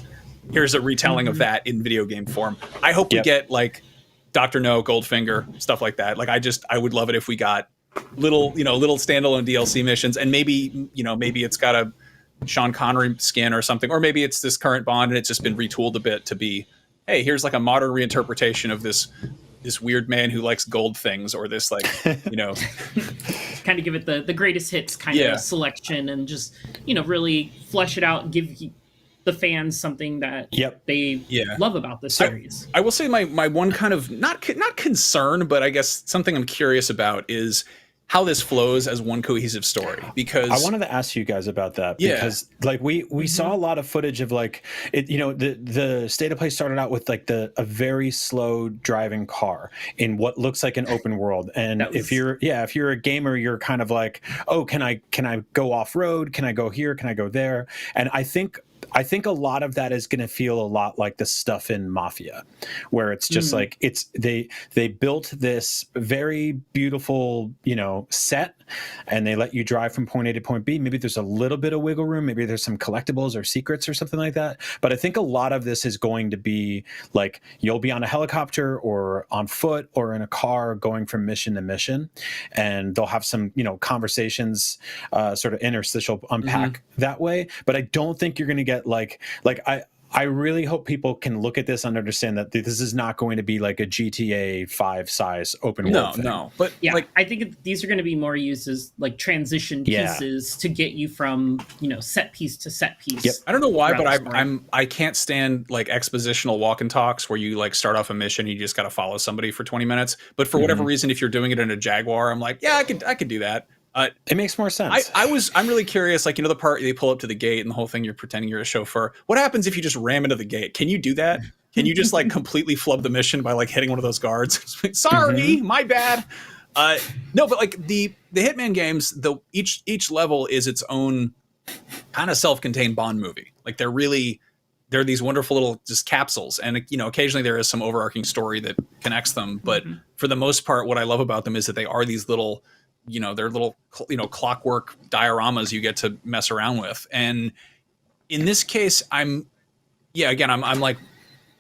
a retelling of that in video game form. I hope we get like Dr. No, Goldfinger, stuff like that. Like, I would love it if we got little standalone DLC missions, and maybe it's got a Sean Connery skin or something, or maybe it's this current Bond and it's just been retooled a bit to be, hey, here's like a modern reinterpretation of this weird man who likes gold things, or this like, kind of give it the greatest hits kind of selection, and just, really flesh it out and give the fans something that they love about the series. I will say my one kind of not concern, but I guess something I'm curious about is, how this flows as one cohesive story, because I wanted to ask you guys about that, because like we saw a lot of footage of like it, you know, the state of play started out with like a very slow driving car in what looks like an open world, and if you're a gamer, you're kind of like, oh, can I go off road, can I go here, can I go there? And I think a lot of that is going to feel a lot like the stuff in Mafia, where it's just like they built this very beautiful, you know, set, and they let you drive from point A to point B. Maybe there's a little bit of wiggle room, maybe there's some collectibles or secrets or something like that. But I think a lot of this is going to be like you'll be on a helicopter or on foot or in a car going from mission to mission, and they'll have some, you know, conversations, sort of interstitial unpack that way. But I don't think you're going to get like I really hope people can look at this and understand that this is not going to be like a GTA 5 size open world thing. No, but yeah, like I think these are going to be more used as like transition pieces to get you from, you know, set piece to set piece. Yep. I don't know why, but I can't stand like expositional walk and talks where you like start off a mission and you just got to follow somebody for 20 minutes. But for whatever reason, if you're doing it in a Jaguar, I'm like, yeah, I could do that. It makes more sense. I'm really curious, like, you know, the part they pull up to the gate and the whole thing, you're pretending you're a chauffeur. What happens if you just ram into the gate? Can you do that? Can you just like completely flub the mission by like hitting one of those guards? Sorry, my bad. No, but like the Hitman games, each level is its own kind of self-contained Bond movie. Like they're these wonderful little just capsules, and you know, occasionally there is some overarching story that connects them. But for the most part, what I love about them is that they are these little, you know, they're little, you know, clockwork dioramas you get to mess around with. And in this case, I'm like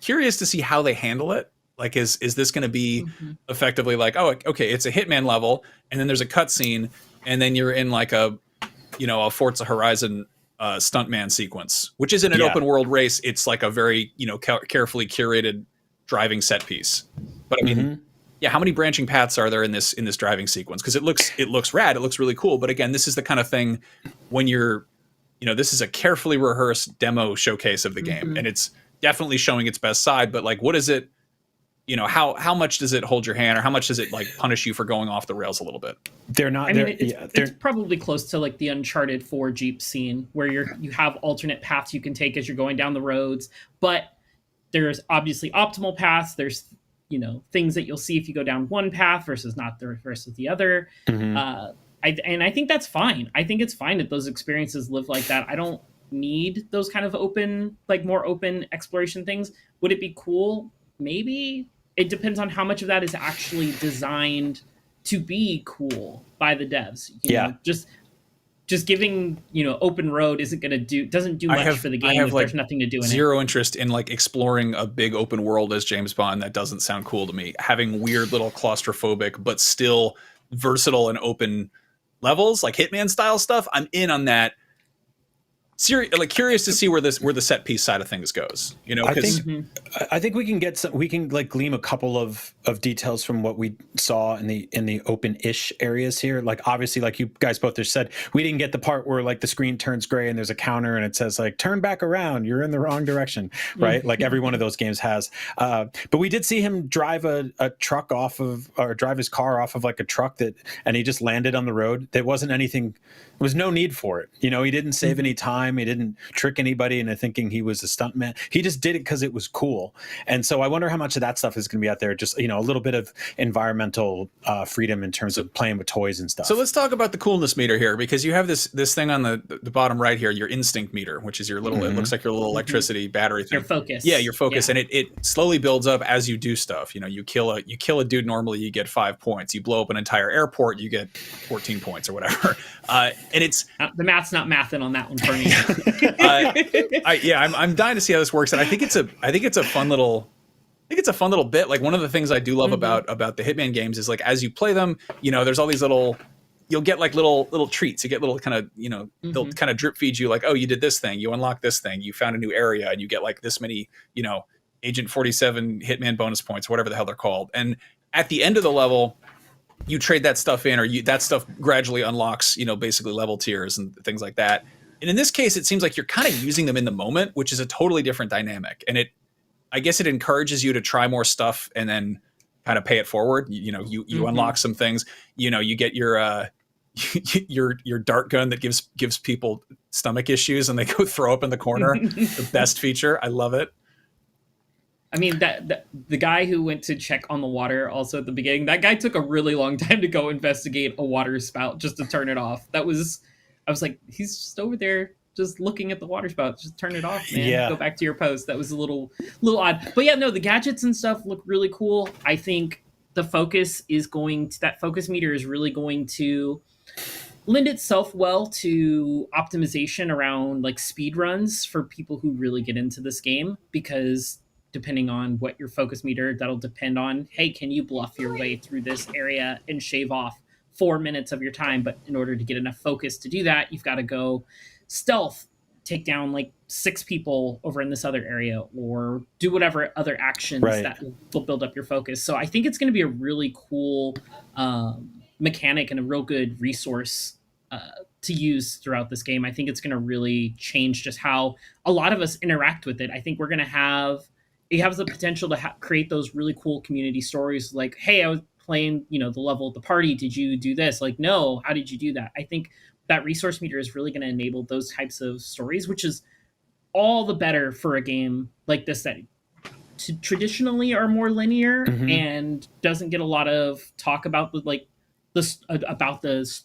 curious to see how they handle it. Like, is this going to be effectively like, oh, okay, it's a Hitman level, and then there's a cutscene, and then you're in like a, you know, a Forza Horizon stuntman sequence, which isn't an open world race. It's like a very, you know, carefully curated driving set piece. But I mean, yeah, how many branching paths are there in this driving sequence? Because it looks rad, it looks really cool. But again, this is the kind of thing when you're, you know, this is a carefully rehearsed demo showcase of the game, and it's definitely showing its best side. But like, what is it? You know, how much does it hold your hand, or how much does it like punish you for going off the rails a little bit? They're not. I mean, it's probably close to like the Uncharted 4 Jeep scene where you have alternate paths you can take as you're going down the roads, but there's obviously optimal paths. There's, you know, things that you'll see if you go down one path versus the other. I think that's fine. I think it's fine that those experiences live like that. I don't need those kind of open, like more open exploration things. Would it be cool? Maybe. It depends on how much of that is actually designed to be cool by the devs. You know, just giving, you know, open road doesn't do much for the game if there's nothing to do in it. Zero interest in like exploring a big open world as James Bond. That doesn't sound cool to me. Having weird little claustrophobic but still versatile and open levels, like Hitman style stuff, I'm in on that. Curious to see where the set piece side of things goes. You know, I think we can like glean a couple of details from what we saw in the open-ish areas here. Like obviously, like you guys both just said, we didn't get the part where like the screen turns gray and there's a counter and it says like turn back around, you're in the wrong direction, right? Like every one of those games has. But we did see him drive a truck drive his car off of like a truck and he just landed on the road. There wasn't anything. There was no need for it. You know, he didn't save any time. He didn't trick anybody into thinking he was a stuntman. He just did it because it was cool. And so I wonder how much of that stuff is going to be out there. Just, you know, a little bit of environmental freedom in terms of playing with toys and stuff. So let's talk about the coolness meter here, because you have this thing on the bottom right here, your instinct meter, which is your little, it looks like your little electricity battery thing. Your focus. Yeah, your focus. Yeah. And it slowly builds up as you do stuff. You know, you kill a dude normally, you get 5 points. You blow up an entire airport, you get 14 points or whatever. And it's the math's not mathing on that one for me. I'm dying to see how this works, and I think it's a fun little bit. Like one of the things I do love about the Hitman games is like as you play them, you know, there's all these you'll get like little treats. You get little kind of, you know, they'll kind of drip feed you like, oh, you did this thing, you unlock this thing, you found a new area, and you get like this many, you know, Agent 47 Hitman bonus points, whatever the hell they're called. And at the end of the level, you trade that stuff in, or that stuff gradually unlocks, you know, basically level tiers and things like that. And in this case, it seems like you're kind of using them in the moment, which is a totally different dynamic. And I guess it encourages you to try more stuff and then kind of pay it forward. You unlock some things. You get your your dart gun that gives people stomach issues and they go throw up in the corner. The best feature. I love it. I mean, that the guy who went to check on the water also at the beginning, that guy took a really long time to go investigate a water spout just to turn it off. I was like, he's just over there just looking at the water spout. Just turn it off, man. Yeah. Go back to your post. That was a little odd. But yeah, no, the gadgets and stuff look really cool. I think the focus that focus meter is really going to lend itself well to optimization around like speed runs for people who really get into this game, because depending on what your focus meter, that'll depend on, hey, can you bluff your way through this area and shave off 4 minutes of your time? But in order to get enough focus to do that, you've got to go stealth, take down like 6 people over in this other area, or do whatever other actions that will build up your focus. So I think it's going to be a really cool mechanic and a real good resource to use throughout this game. I think it's going to really change just how a lot of us interact with it. I think we're going to have, it has the potential to create those really cool community stories like, hey, I was playing, the level at the party. Did you do this? Like, no, how did you do that? I think that resource meter is really going to enable those types of stories, which is all the better for a game like this that traditionally are more linear and doesn't get a lot of talk about the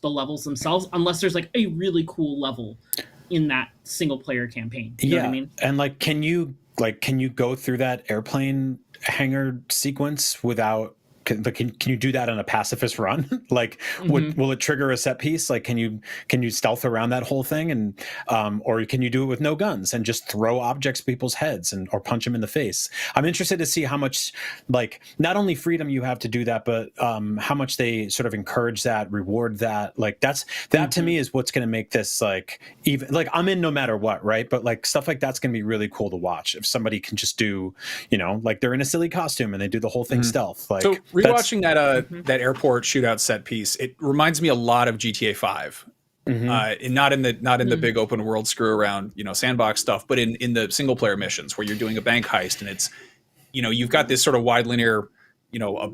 levels themselves, unless there's like a really cool level in that single player campaign. You know what I mean? And can you go through that airplane hangar sequence without? Can you do that on a pacifist run? Will it trigger a set piece? Like, can you stealth around that whole thing, and or can you do it with no guns and just throw objects at people's heads or punch them in the face? I'm interested to see how much, not only freedom you have to do that, but how much they sort of encourage that, reward that. That to me is what's going to make this even I'm in no matter what, right? But stuff like that's going to be really cool to watch if somebody can just do, they're in a silly costume and they do the whole thing stealth. So rewatching that airport shootout set piece, it reminds me a lot of GTA 5. Not in the big open world screw around, sandbox stuff, but in the single player missions where you're doing a bank heist and it's, you've got this sort of wide linear,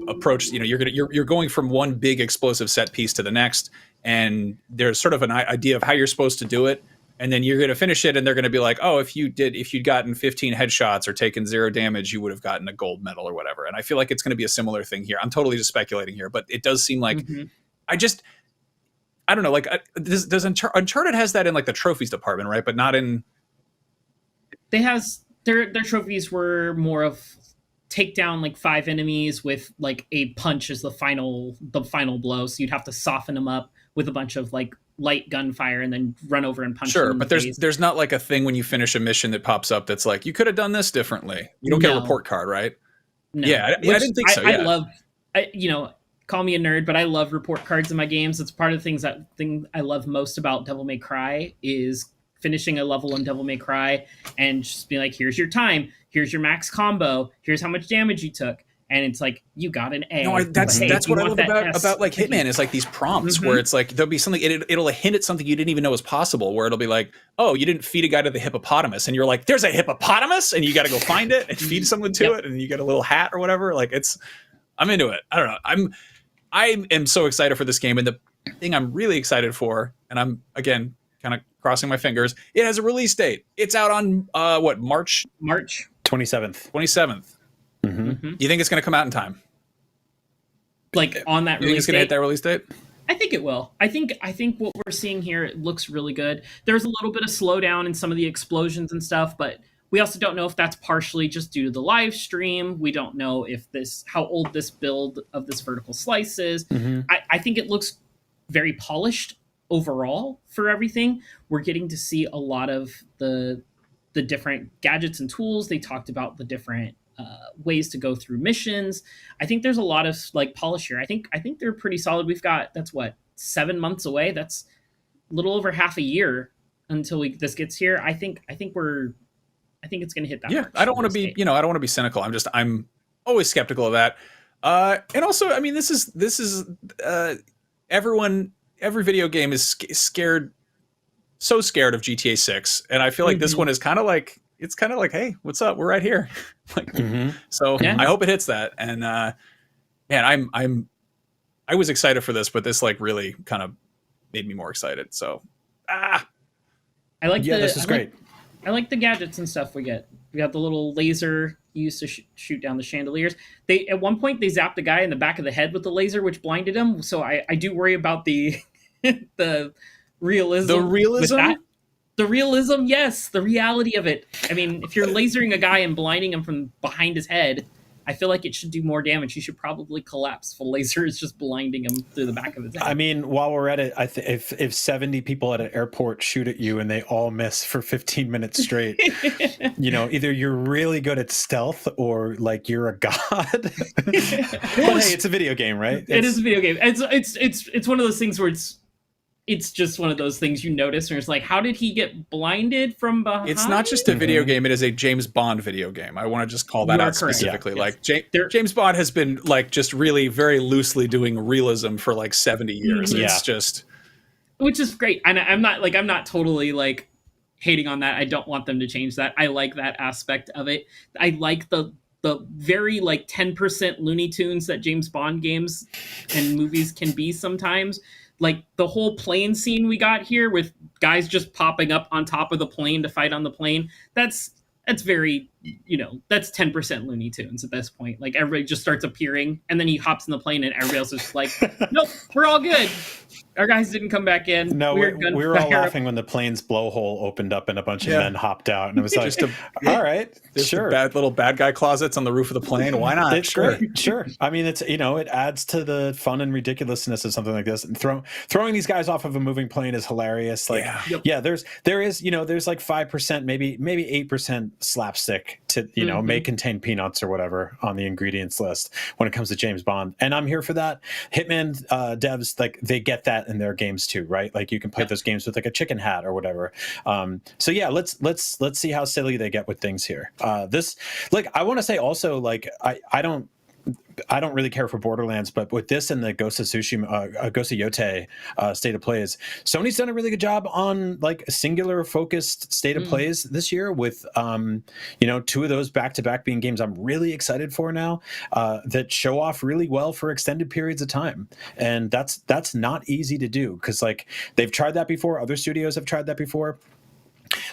approach. You're going from one big explosive set piece to the next, and there's sort of an idea of how you're supposed to do it. And then you're going to finish it, and they're going to be like, oh, if you'd gotten 15 headshots or taken 0 damage, you would have gotten a gold medal or whatever. And I feel like it's going to be a similar thing here. I'm totally just speculating here, but it does seem like I don't know. Does Uncharted has that in the trophies department, right? But not in. Their trophies were more of take down 5 enemies with a punch as the final blow. So you'd have to soften them up with a bunch of light gunfire and then run over and punch them in but the face. there's not a thing when you finish a mission that pops up that's you could have done this differently. You don't get a report card, right? No. Yeah, I didn't think so. Call me a nerd, but I love report cards in my games. It's part of the thing I love most about Devil May Cry is finishing a level in Devil May Cry and just be like, here's your time, here's your max combo, here's how much damage you took. And it's you got an A. No, that's what I love about Hitman is these prompts where it's there'll be something, it'll hint at something you didn't even know was possible, where it'll be oh, you didn't feed a guy to the hippopotamus, and you're like, there's a hippopotamus, and you got to go find it and feed someone to it, and you get a little hat or whatever. I'm into it. I don't know. I am so excited for this game, and the thing I'm really excited for, and I'm again kind of crossing my fingers, it has a release date. It's out on March 27th. Do you think it's going to come out in time? On that release date? You think it's going to hit that release date? I think it will. I think what we're seeing here, it looks really good. There's a little bit of slowdown in some of the explosions and stuff, but we also don't know if that's partially just due to the live stream. We don't know how old this build of this vertical slice is. I think it looks very polished overall for everything. We're getting to see a lot of the different gadgets and tools. They talked about the different ways to go through missions. I think there's a lot of polish here. I think they're pretty solid. We've got 7 months away. That's a little over half a year until this gets here. I think it's going to hit that. Yeah, I don't want to be I don't want to be cynical. I'm always skeptical of that. And also, I mean, this is every video game is scared of GTA 6, and I feel like this one is kind of it's kind of hey, what's up? We're right here. So I hope it hits that. And man, I was excited for this, but this like really kind of made me more excited. So I like this is great. I like the gadgets and stuff we get. We got the little laser used to shoot down the chandeliers. They at one point they zapped a guy in the back of the head with the laser, which blinded him. So I do worry about the the realism. The realism? with that. The realism, yes, the reality of it. I mean, if you're lasering a guy and blinding him from behind his head, I feel like it should do more damage. You should probably collapse if a laser is just blinding him through the back of his head. I mean, while we're at it, if 70 people at an airport shoot at you and they all miss for 15 minutes straight, either you're really good at stealth or like you're a god. But hey, it's a video game, right? It is a video game. It's one of those things where it's just one of those things you notice and it's like, how did he get blinded from behind? It's not just a video game, it is a James Bond video game. I want to just call that out specifically. Yeah. Like James Bond has been like just really very loosely doing realism for like 70 years. Yeah. It's just, which is great. And I'm not totally like hating on that. I don't want them to change that. I like that aspect of it. I like the very like 10% Looney Tunes that James Bond games and movies can be sometimes. Like the whole plane scene we got here with guys just popping up on top of the plane to fight on the plane. That's very, that's 10% Looney Tunes at this point. Like everybody just starts appearing and then he hops in the plane and everybody else is just like, nope, we're all good. Our guys didn't come back in. No, we were all laughing when the plane's blowhole opened up and a bunch of men hopped out, and it was like, all right, sure. Little bad guy closets on the roof of the plane. Why not? It's great. Sure. I mean, it's it adds to the fun and ridiculousness of something like this. And throwing these guys off of a moving plane is hilarious. Like, there is there's like 5%, maybe 8% slapstick to may contain peanuts or whatever on the ingredients list when it comes to James Bond, and I'm here for that. Hitman devs, like, they get that in their games too, right? Like you can play those games with like a chicken hat or whatever. So yeah, let's see how silly they get with things here. This, like, I want to say also, like, I don't really care for Borderlands, but with this and the Ghost of Tsushima, Ghost of Yote state of plays, Sony's done a really good job on like a singular focused state of plays this year with, two of those back-to-back being games I'm really excited for now that show off really well for extended periods of time. And that's not easy to do because like they've tried that before. Other studios have tried that before.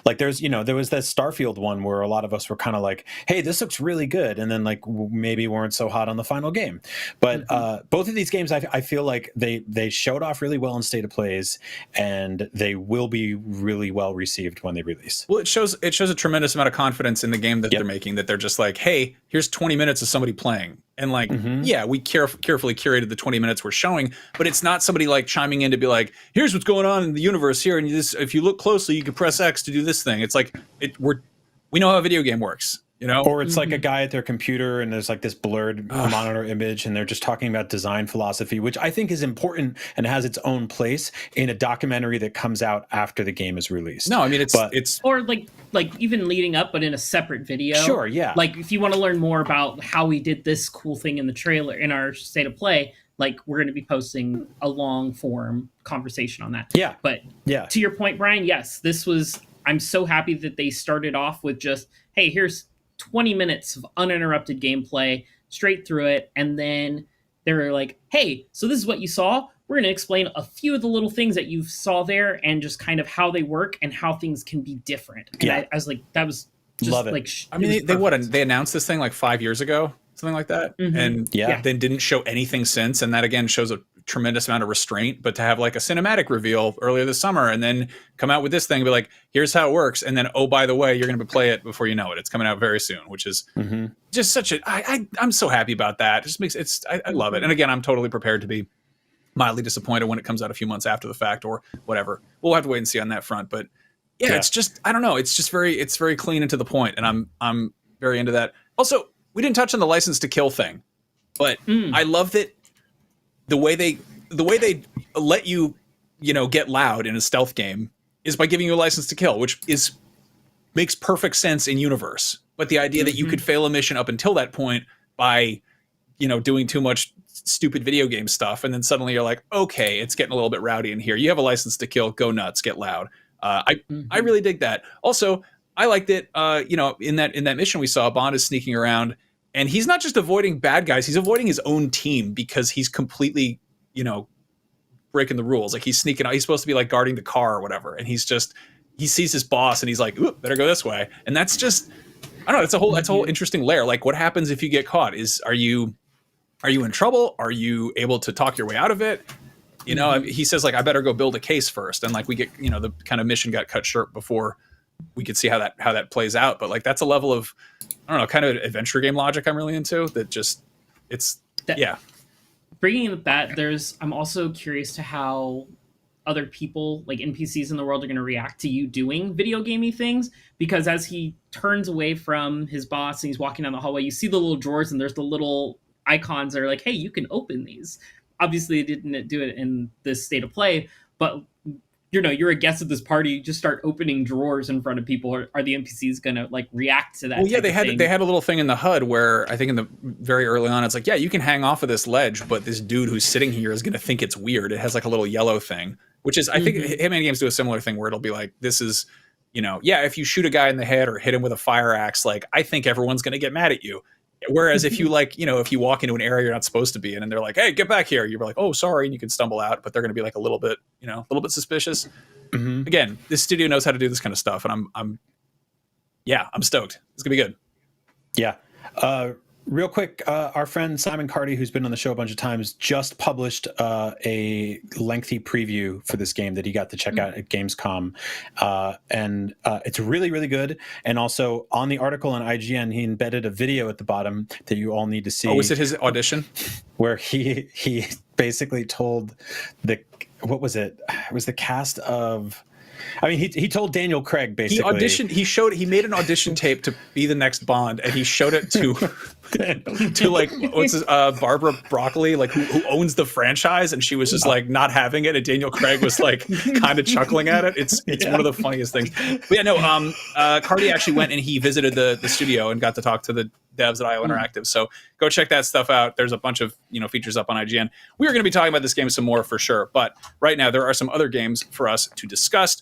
Like there was that Starfield one where a lot of us were kind of like, hey, this looks really good. And then like maybe weren't so hot on the final game. But both of these games, I feel like they showed off really well in state of plays and they will be really well received when they release. Well, it shows a tremendous amount of confidence in the game that they're making, that they're just like, hey, here's 20 minutes of somebody playing. And like, we carefully curated the 20 minutes we're showing, but it's not somebody like chiming in to be like, here's what's going on in the universe here. And if you look closely, you can press X to do this thing. It's like, we know how a video game works. Or it's like a guy at their computer and there's like this blurred monitor image and they're just talking about design philosophy, which I think is important and has its own place in a documentary that comes out after the game is released. No, I mean, it's or like even leading up, but in a separate video. Sure, yeah. Like if you want to learn more about how we did this cool thing in the trailer, in our state of play, like we're going to be posting a long form conversation on that. Yeah. But to your point, Brian, yes, I'm so happy that they started off with just, hey, here's 20 minutes of uninterrupted gameplay straight through it. And then they were like, hey, so this is what you saw. We're going to explain a few of the little things that you saw there and just kind of how they work and how things can be different. And I was like, that was just love it. Like, I mean, they announced this thing like 5 years ago, something like that. And then didn't show anything since. And that again shows a tremendous amount of restraint, but to have like a cinematic reveal earlier this summer and then come out with this thing and be like, here's how it works. And then, oh, by the way, you're going to play it before you know it. It's coming out very soon, which is just such I'm so happy about that. It just makes I love it. And again, I'm totally prepared to be mildly disappointed when it comes out a few months after the fact or whatever. We'll have to wait and see on that front. But it's just, I don't know. It's just it's very clean and to the point. And I'm very into that. Also, we didn't touch on the license to kill thing, but I love that the way they let you get loud in a stealth game is by giving you a license to kill, which makes perfect sense in universe. But the idea that you could fail a mission up until that point by doing too much stupid video game stuff, and then suddenly you're like, okay, it's getting a little bit rowdy in here. You have a license to kill, go nuts, get loud. I really dig that. Also, I liked it. In that mission we saw, Bond is sneaking around And he's not just avoiding bad guys, he's avoiding his own team because he's completely, breaking the rules. Like he's sneaking out. He's supposed to be like guarding the car or whatever. And he sees his boss and he's like, ooh, better go this way. And that's just, I don't know. That's a whole interesting layer. Like what happens if you get caught are you in trouble? Are you able to talk your way out of it? He says like, I better go build a case first. And like we get, the kind of mission got cut short before we could see how that plays out. But like, that's a level of, I don't know, kind of adventure game logic I'm really into that just yeah. Bringing that, I'm also curious to how other people, like NPCs in the world, are going to react to you doing video gamey things, because as he turns away from his boss and he's walking down the hallway, you see the little drawers and there's the little icons that are like, hey, you can open these. Obviously, they didn't do it in this state of play, but you're a guest at this party, you just start opening drawers in front of people. Are the NPCs going to like react to that? Well, yeah, they had a little thing in the HUD where I think in the very early on, it's like, yeah, you can hang off of this ledge, but this dude who's sitting here is going to think it's weird. It has like a little yellow thing, which is, I think Hitman games do a similar thing where it'll be like, this is, if you shoot a guy in the head or hit him with a fire axe, like I think everyone's going to get mad at you. Whereas if you if you walk into an area you're not supposed to be in and they're like, hey, get back here, you're like, oh, sorry. And you can stumble out, but they're going to be like a little bit suspicious. Mm-hmm. Again, this studio knows how to do this kind of stuff. And I'm stoked. It's gonna be good. Yeah. Real quick, our friend Simon Carty, who's been on the show a bunch of times, just published a lengthy preview for this game that he got to check out at Gamescom. And it's really, really good. And also on the article on IGN, he embedded a video at the bottom that you all need to see. Oh, was it his audition? Where he basically told what was it? It was the cast of... I mean, he told Daniel Craig basically. He auditioned. He made an audition tape to be the next Bond, and he showed it to like Barbara Broccoli, like who owns the franchise, and she was just like not having it, and Daniel Craig was like kind of chuckling at it. It's one of the funniest things. But yeah, no. Carty actually went and he visited the studio and got to talk to the devs at IO Interactive. So go check that stuff out. There's a bunch of features up on IGN. We are going to be talking about this game some more for sure, but right now there are some other games for us to discuss.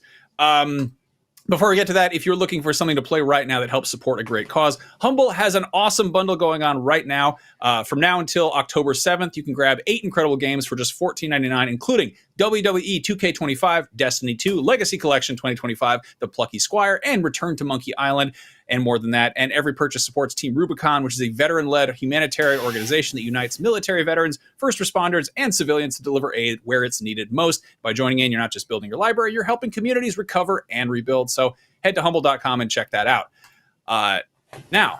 Before we get to that, if you're looking for something to play right now that helps support a great cause, Humble has an awesome bundle going on right now. From now until October 7th, you can grab 8 incredible games for just $14.99, including WWE 2K25, Destiny 2, Legacy Collection 2025, The Plucky Squire, and Return to Monkey Island, and more than that. And every purchase supports Team Rubicon, which is a veteran-led humanitarian organization that unites military veterans, first responders, and civilians to deliver aid where it's needed most. By joining in, you're not just building your library, you're helping communities recover and rebuild. So head to humble.com and check that out. Now,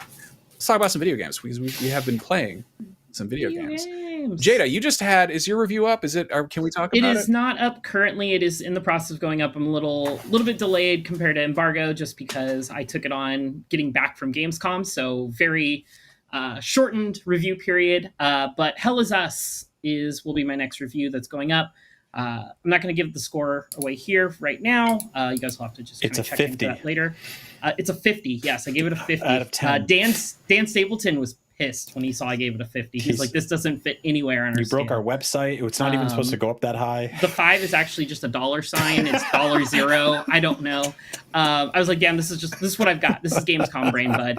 let's talk about some video games, because we have been playing some video games. Jada, you just had, is your review up? Is it, or can we talk about it? It is not up currently. It is in the process of going up. I'm a little bit delayed compared to Embargo, just because I took it on getting back from Gamescom. So very shortened review period. But Hell Is Us will be my next review that's going up. I'm not going to give the score away here right now. You guys will have to just check into that later. It's a 50. Yes, I gave it a 50. Out of 10. Dan Stapleton was pissed when he saw I gave it a 50. He's like, this doesn't fit anywhere on our You broke scale. our website. It's not even supposed to go up that high. The 5 is actually just a $. It's $0. I don't know. I was like, damn, this is what I've got. This is Gamescom brain, bud.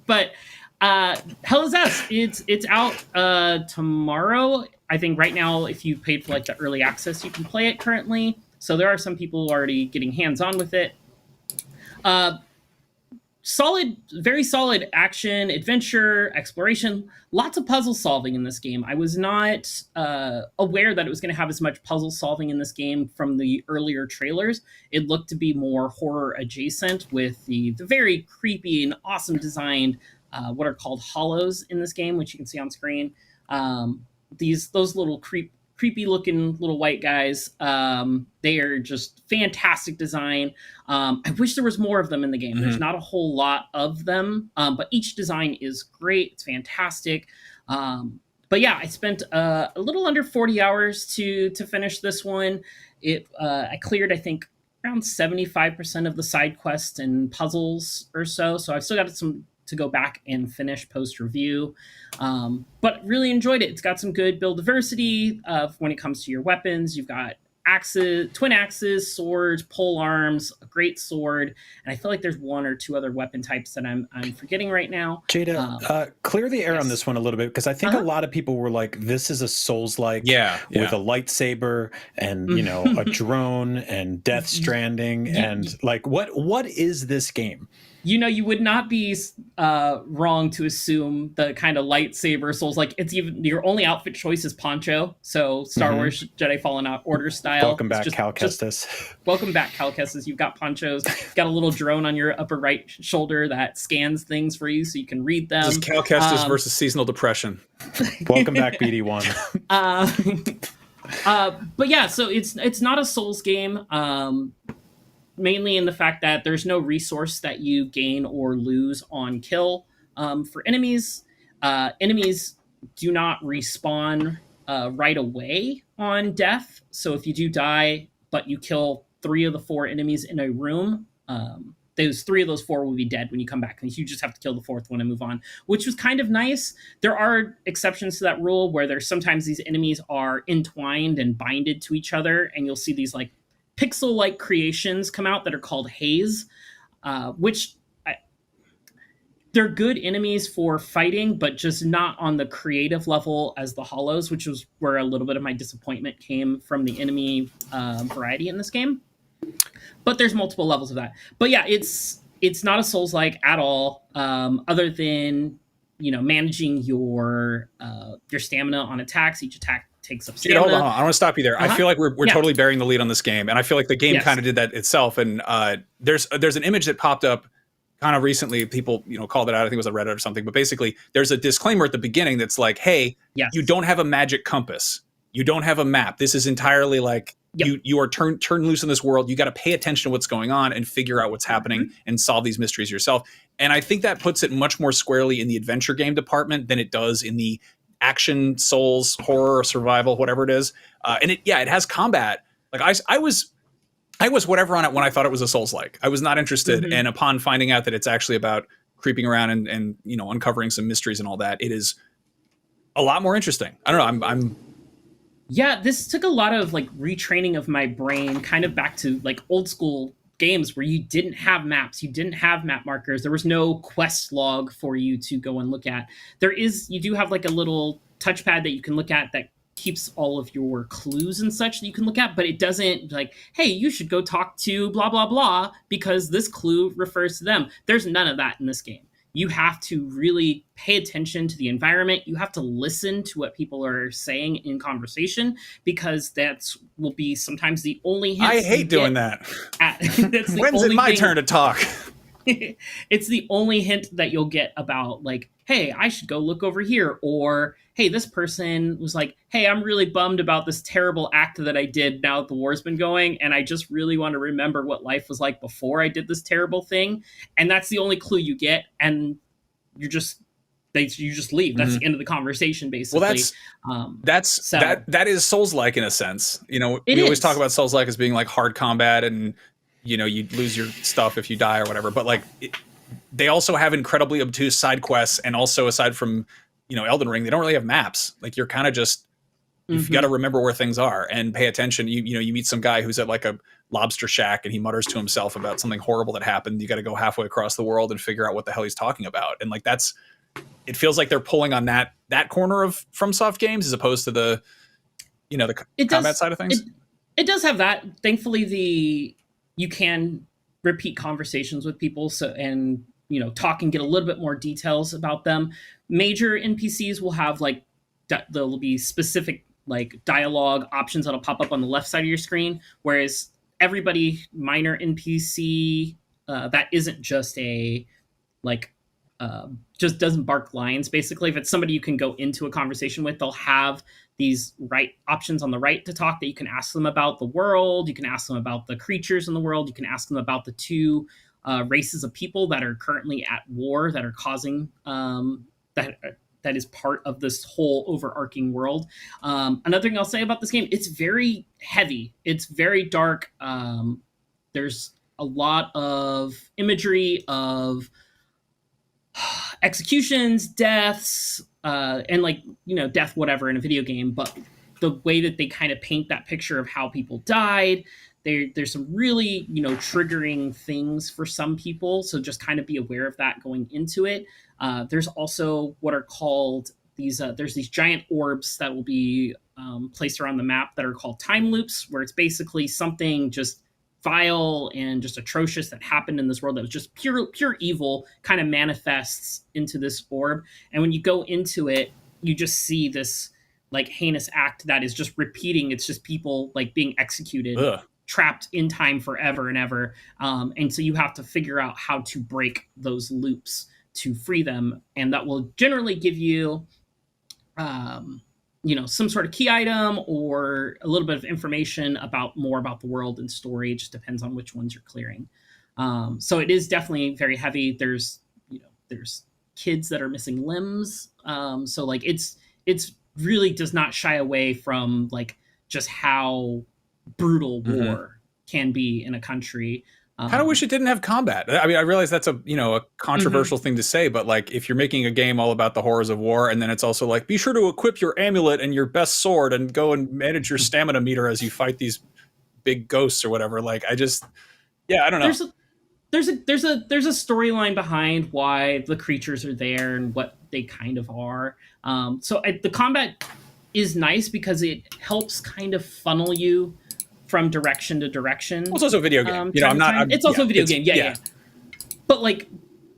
But Hell Is Us, it's out tomorrow. I think right now, if you paid for like the early access, you can play it currently. So there are some people already getting hands-on with it. Solid, very solid action, adventure, exploration, lots of puzzle solving in this game. I was not aware that it was going to have as much puzzle solving in this game from the earlier trailers. It looked to be more horror adjacent, with the very creepy and awesome designed what are called hollows in this game, which you can see on screen. Those little creepy looking little white guys. They are just fantastic design. I wish there was more of them in the game. There's not a whole lot of them, but each design is great. It's fantastic. But yeah, I spent a little under 40 hours to finish this one. I cleared, I think, around 75% of the side quests and puzzles or so. So I've still got some to go back and finish post-review. But really enjoyed it. It's got some good build diversity when it comes to your weapons. You've got axes, twin axes, swords, pole arms, a great sword, and I feel like there's one or two other weapon types that I'm forgetting right now. Jada, clear the air on this one a little bit, because I think a lot of people were like, "This is a Souls-like, with a lightsaber and a drone and Death Stranding, and like what is this game?" You would not be wrong to assume the kind of lightsaber Souls like. It's even your only outfit choice is poncho, so Star Wars Jedi Fallen Order style. Welcome back, Cal Kestis. Welcome back, Cal Kestis. You've got ponchos, got a little drone on your upper right shoulder that scans things for you so you can read them. This is Cal Kestis versus seasonal depression. Welcome back, BD1. But yeah, so it's not a Souls game. Mainly in the fact that there's no resource that you gain or lose on kill. For enemies, enemies do not respawn right away on death. So if you do die, but you kill 3 of the 4 enemies in a room, those 3 of those 4 will be dead when you come back. And you just have to kill the 4th one and move on, which was kind of nice. There are exceptions to that rule where there's sometimes these enemies are entwined and binded to each other, and you'll see these like pixel-like creations come out that are called haze, they're good enemies for fighting, but just not on the creative level as the hollows, which was where a little bit of my disappointment came from the enemy variety in this game. But there's multiple levels of that. But yeah, it's not a Souls-like at all, other than managing your stamina on attacks. Each attack takes up stamina. Hold on. I want to stop you there. I feel like we're totally bearing the lead on this game, and I feel like the game kind of did that itself. And there's an image that popped up kind of recently. People called it out. I think it was on Reddit or something. But basically, there's a disclaimer at the beginning that's like, "Hey, you don't have a magic compass. You don't have a map. This is entirely like you are turned loose in this world. You got to pay attention to what's going on and figure out what's happening and solve these mysteries yourself." And I think that puts it much more squarely in the adventure game department than it does in the action, Souls, horror, survival, whatever it is. And it has combat. Like I was whatever on it when I thought it was a Souls-like. I was not interested. And upon finding out that it's actually about creeping around and uncovering some mysteries and all that, it is a lot more interesting. I don't know. Yeah, this took a lot of like retraining of my brain kind of back to like old school games where you didn't have maps, you didn't have map markers, there was no quest log for you to go and look at. You do have like a little touchpad that you can look at that keeps all of your clues and such that you can look at, but it doesn't like, hey, you should go talk to blah blah blah because this clue refers to them. There's none of that in this game. You have to really pay attention to the environment. You have to listen to what people are saying in conversation, because will be sometimes the only hint. I hate doing that. When's it my turn to talk? It's the only hint that you'll get about like, hey, I should go look over here. Or, hey, this person was like, hey, I'm really bummed about this terrible act that I did now that the war's been going. And I just really want to remember what life was like before I did this terrible thing. And that's the only clue you get. And you just leave. That's the end of the conversation, basically. Well, that is Souls-like in a sense. We always talk about Souls-like as being like hard combat and you lose your stuff if you die or whatever. But like they also have incredibly obtuse side quests, and also aside from Elden Ring, they don't really have maps. Like you're kind of just you've got to remember where things are and pay attention. You meet some guy who's at like a lobster shack and he mutters to himself about something horrible that happened. You got to go halfway across the world and figure out what the hell he's talking about. And like it feels like they're pulling on that corner of FromSoft games as opposed to the combat side of things. It does have that. Thankfully, you can repeat conversations with people and talk and get a little bit more details about them. Major NPCs will have like there'll be specific like dialogue options that'll pop up on the left side of your screen, whereas everybody minor NPC that isn't just a like just doesn't bark lines. Basically, if it's somebody you can go into a conversation with, they'll have these right options on the right to talk that you can ask them about the world. You can ask them about the creatures in the world. You can ask them about the two races of people that are currently at war that are causing that is part of this whole overarching world. Another thing I'll say about this game, it's very heavy. It's very dark. There's a lot of imagery of executions, deaths, and like, death, whatever in a video game. But the way that they kind of paint that picture of how people died. There's some really, triggering things for some people. So just kind of be aware of that going into it. There's also what are called there's these giant orbs that will be placed around the map that are called time loops, where it's basically something just vile and just atrocious that happened in this world that was just pure evil kind of manifests into this orb. And when you go into it, you just see this like heinous act that is just repeating. It's just people like being executed, trapped in time forever and ever. And so you have to figure out how to break those loops to free them. And that will generally give you, some sort of key item or a little bit of information more about the world and story. It just depends on which ones you're clearing. So it is definitely very heavy. There's kids that are missing limbs. So like it's really does not shy away from like just how brutal war can be in a country. Kind of wish it didn't have combat. I mean, I realize that's a controversial thing to say, but like if you're making a game all about the horrors of war, and then it's also like, be sure to equip your amulet and your best sword and go and manage your stamina meter as you fight these big ghosts or whatever. Like, I don't know. There's a storyline behind why the creatures are there and what they kind of are. So the combat is nice because it helps kind of funnel you from direction to direction. Well, it's also a video game. It's also a video game. Yeah. But like,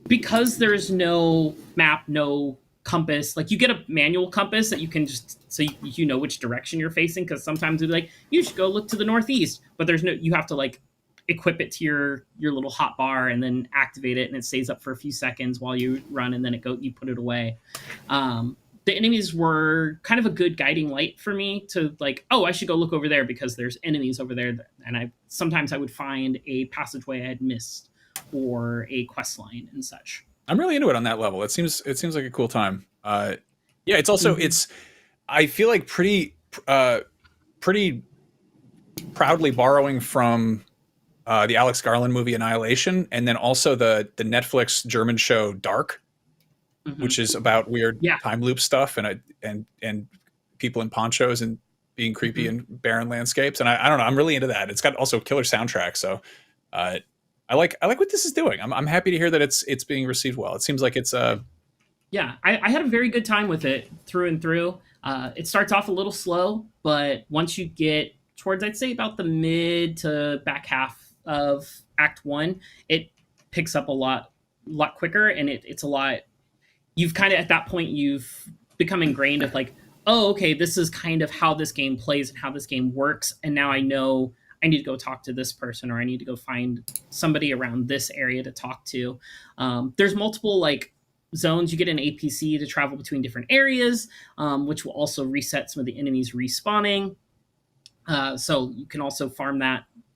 because there's no map, no compass, like you get a manual compass that you can just, so you know which direction you're facing. Cause sometimes it's like, you should go look to the Northeast, but you have to like equip it to your little hot bar and then activate it. And it stays up for a few seconds while you run, and then you put it away. The enemies were kind of a good guiding light for me to like, oh, I should go look over there because there's enemies over there. And sometimes I would find a passageway I had missed or a quest line and such. I'm really into it on that level. It seems like a cool time. It's also, I feel like pretty proudly borrowing from the Alex Garland movie Annihilation, and then also the Netflix German show Dark, which is about weird time loop stuff and people in ponchos and being creepy in barren landscapes. And I don't know, I'm really into that. It's got also killer soundtrack. So I like what this is doing. I'm happy to hear that it's being received well. It seems like it's I had a very good time with it through and through. It starts off a little slow, but once you get towards, I'd say about the mid to back half of Act 1, it picks up a lot quicker, and it's a lot. You've kind of, at that point, you've become ingrained of like, oh, okay, this is kind of how this game plays and how this game works. And now I know I need to go talk to this person, or I need to go find somebody around this area to talk to. There's multiple like zones. You get an APC to travel between different areas, which will also reset some of the enemies respawning. So you can also farm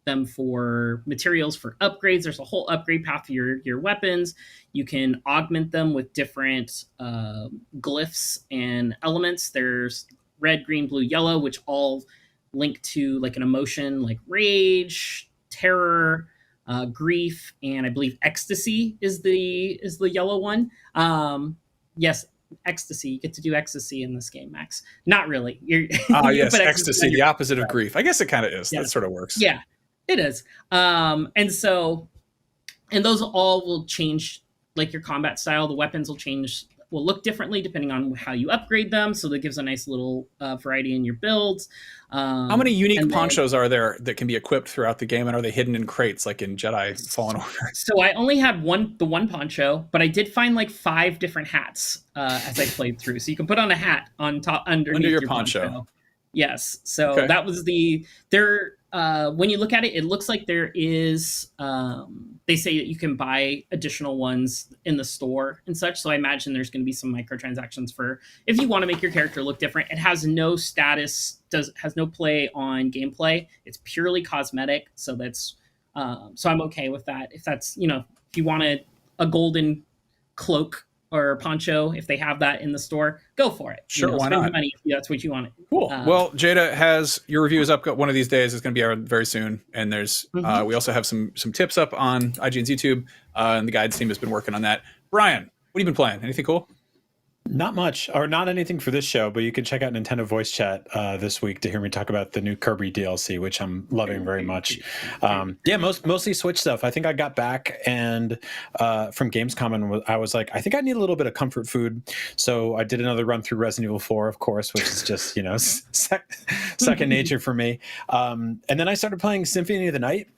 them for materials for upgrades. There's a whole upgrade path for your weapons. You can augment them with different glyphs and elements. There's red, green, blue, yellow, which all link to like an emotion like rage, terror, grief, and I believe ecstasy is the yellow one. Yes, ecstasy. You get to do ecstasy in this game, Max. Not really. Yes, ecstasy, the opposite of grief. I guess it kind of is. Yeah. That sort of works. Yeah. It is. And those all will change, like your combat style. The weapons will look differently depending on how you upgrade them. So that gives a nice little variety in your builds. How many unique ponchos are there that can be equipped throughout the game? And are they hidden in crates like in Jedi Fallen Order? So I only had the one poncho, but I did find like 5 different hats as I played through. So you can put on a hat on top underneath your poncho. Yes. So that was when you look at it, it looks like there is, they say that you can buy additional ones in the store and such. So I imagine there's going to be some microtransactions for if you want to make your character look different. It has no status, has no play on gameplay. It's purely cosmetic. So that's, so I'm okay with that. If that's, if you wanted a golden cloak or poncho, if they have that in the store, go for it. Sure, why not? Money if that's what you want. Cool. Well, Jada has your review is up one of these days. It's going to be out very soon, and there's we also have some tips up on IGN's YouTube, and the guides team has been working on that. Brian, what have you been playing? Anything cool? Not much, or not anything for this show, but you can check out Nintendo Voice Chat this week to hear me talk about the new Kirby DLC, which I'm loving very much. Yeah, mostly Switch stuff. I think I got back and from Gamescom, and I was like, I think I need a little bit of comfort food, so I did another run through Resident Evil 4, of course, which is just second nature for me. And then I started playing Symphony of the Night,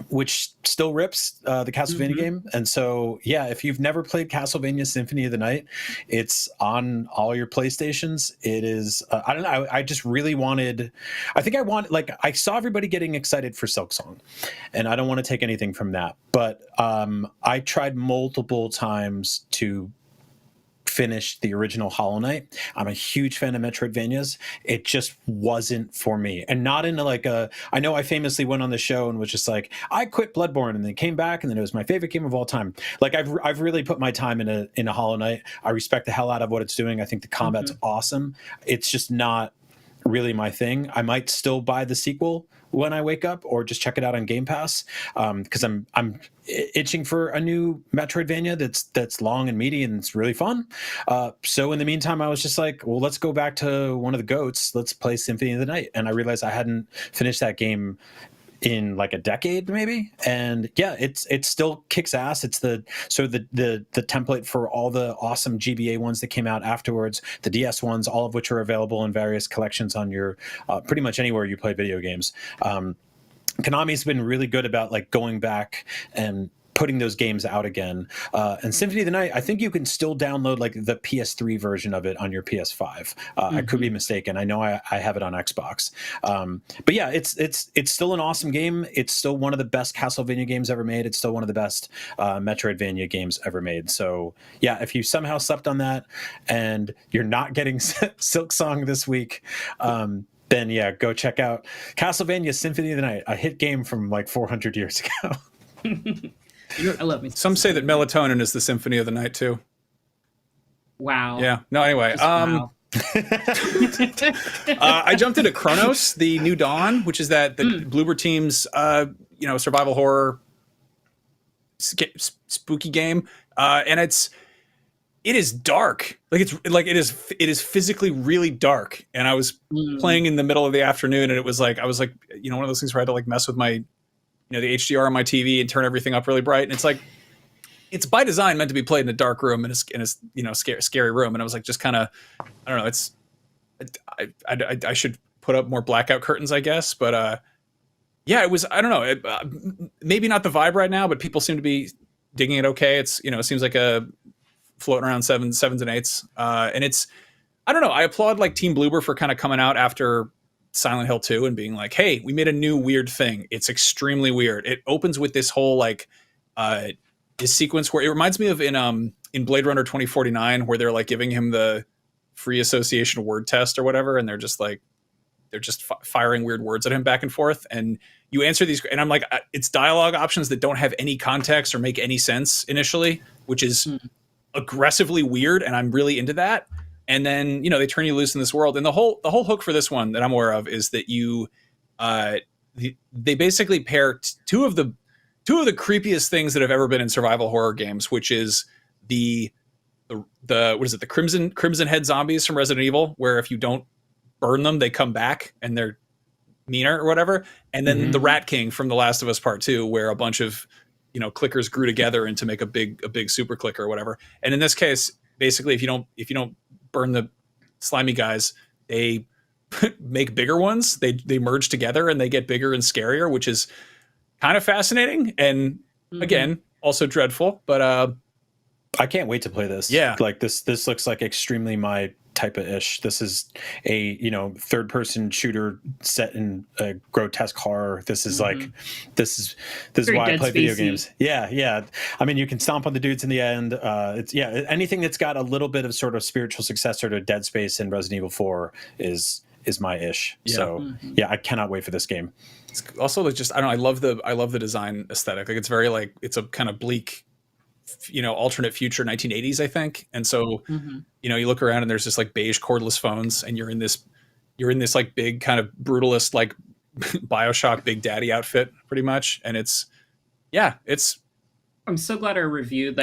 which still rips, the Castlevania game. And so, yeah, if you've never played Castlevania Symphony of the Night, it's on all your PlayStations. It is, I don't know, I just really wanted, I saw everybody getting excited for Silksong, and I don't want to take anything from that. But I tried multiple times to finish the original Hollow Knight. I'm a huge fan of Metroidvanias. It just wasn't for me, and not into like I know I famously went on the show and was just like, I quit Bloodborne and then came back and then it was my favorite game of all time. Like I've really put my time in a Hollow Knight. I respect the hell out of what it's doing. I think the combat's awesome. It's just not really my thing. I might still buy the sequel when I wake up, or just check it out on Game Pass, because I'm itching for a new Metroidvania that's long and meaty and it's really fun. So in the meantime, I was just like, well, let's go back to one of the GOATs. Let's play Symphony of the Night. And I realized I hadn't finished that game in like a decade maybe, and yeah, it still kicks ass. It's the template for all the awesome GBA ones that came out afterwards, the DS ones, all of which are available in various collections on your pretty much anywhere you play video games. Konami's been really good about like going back and putting those games out again. And Symphony of the Night, I think you can still download like the PS3 version of it on your PS5. I could be mistaken. I know I have it on Xbox. But yeah, it's still an awesome game. It's still one of the best Castlevania games ever made. It's still one of the best Metroidvania games ever made. So yeah, if you somehow slept on that and you're not getting Silksong this week, then yeah, go check out Castlevania Symphony of the Night, a hit game from like 400 years ago. I love me. Some say that Melatonin is the Symphony of the Night too. Wow. Yeah. No. Anyway, Wow. I jumped into Chronos, the New Dawn, which is the Bloober Team's survival horror spooky game, and it is dark. It is physically really dark. And I was playing in the middle of the afternoon, and I was like, one of those things where I had to like mess with my the HDR on my TV and turn everything up really bright. And it's like, it's by design meant to be played in a dark room and a scary room. And I was like, just kind of, I don't know. I should put up more blackout curtains, I guess. But yeah, it was, I don't know, maybe not the vibe right now, but people seem to be digging it okay. It's, it seems like a floating around sevens and eights. And it's, I don't know. I applaud like Team Bloober for kind of coming out after Silent Hill 2 and being like, hey, we made a new weird thing. It's extremely weird. It opens with this whole like this sequence where it reminds me of in Blade Runner 2049, where they're like giving him the free association word test or whatever, and they're just firing weird words at him back and forth, and you answer these, and I'm like, it's dialogue options that don't have any context or make any sense initially, which is aggressively weird, and I'm really into that. And then, they turn you loose in this world. And the whole hook for this one that I'm aware of is that they basically pair two of the creepiest things that have ever been in survival horror games, which is the what is it? The Crimson Head zombies from Resident Evil, where if you don't burn them, they come back and they're meaner or whatever. And then the Rat King from The Last of Us Part 2, where a bunch of, clickers grew together and to make a big super clicker or whatever. And in this case, basically, if you don't burn the slimy guys, they make bigger ones. They merge together and they get bigger and scarier, which is kind of fascinating and again also dreadful. But I can't wait to play this. Yeah, like this looks like extremely my type of ish. This is a third person shooter set in a grotesque horror. This is like this is why I play video games. Yeah. I mean, you can stomp on the dudes in the end. It's anything that's got a little bit of sort of spiritual successor to Dead Space and Resident Evil 4 is my ish. Yeah. So yeah, I cannot wait for this game. It's also like just I love the design aesthetic. Like it's very like it's a kind of bleak, alternate future 1980s, I think. And so, you look around and there's just like beige cordless phones, and you're in this like big kind of brutalist, like BioShock Big Daddy outfit pretty much. And it's I'm so glad our review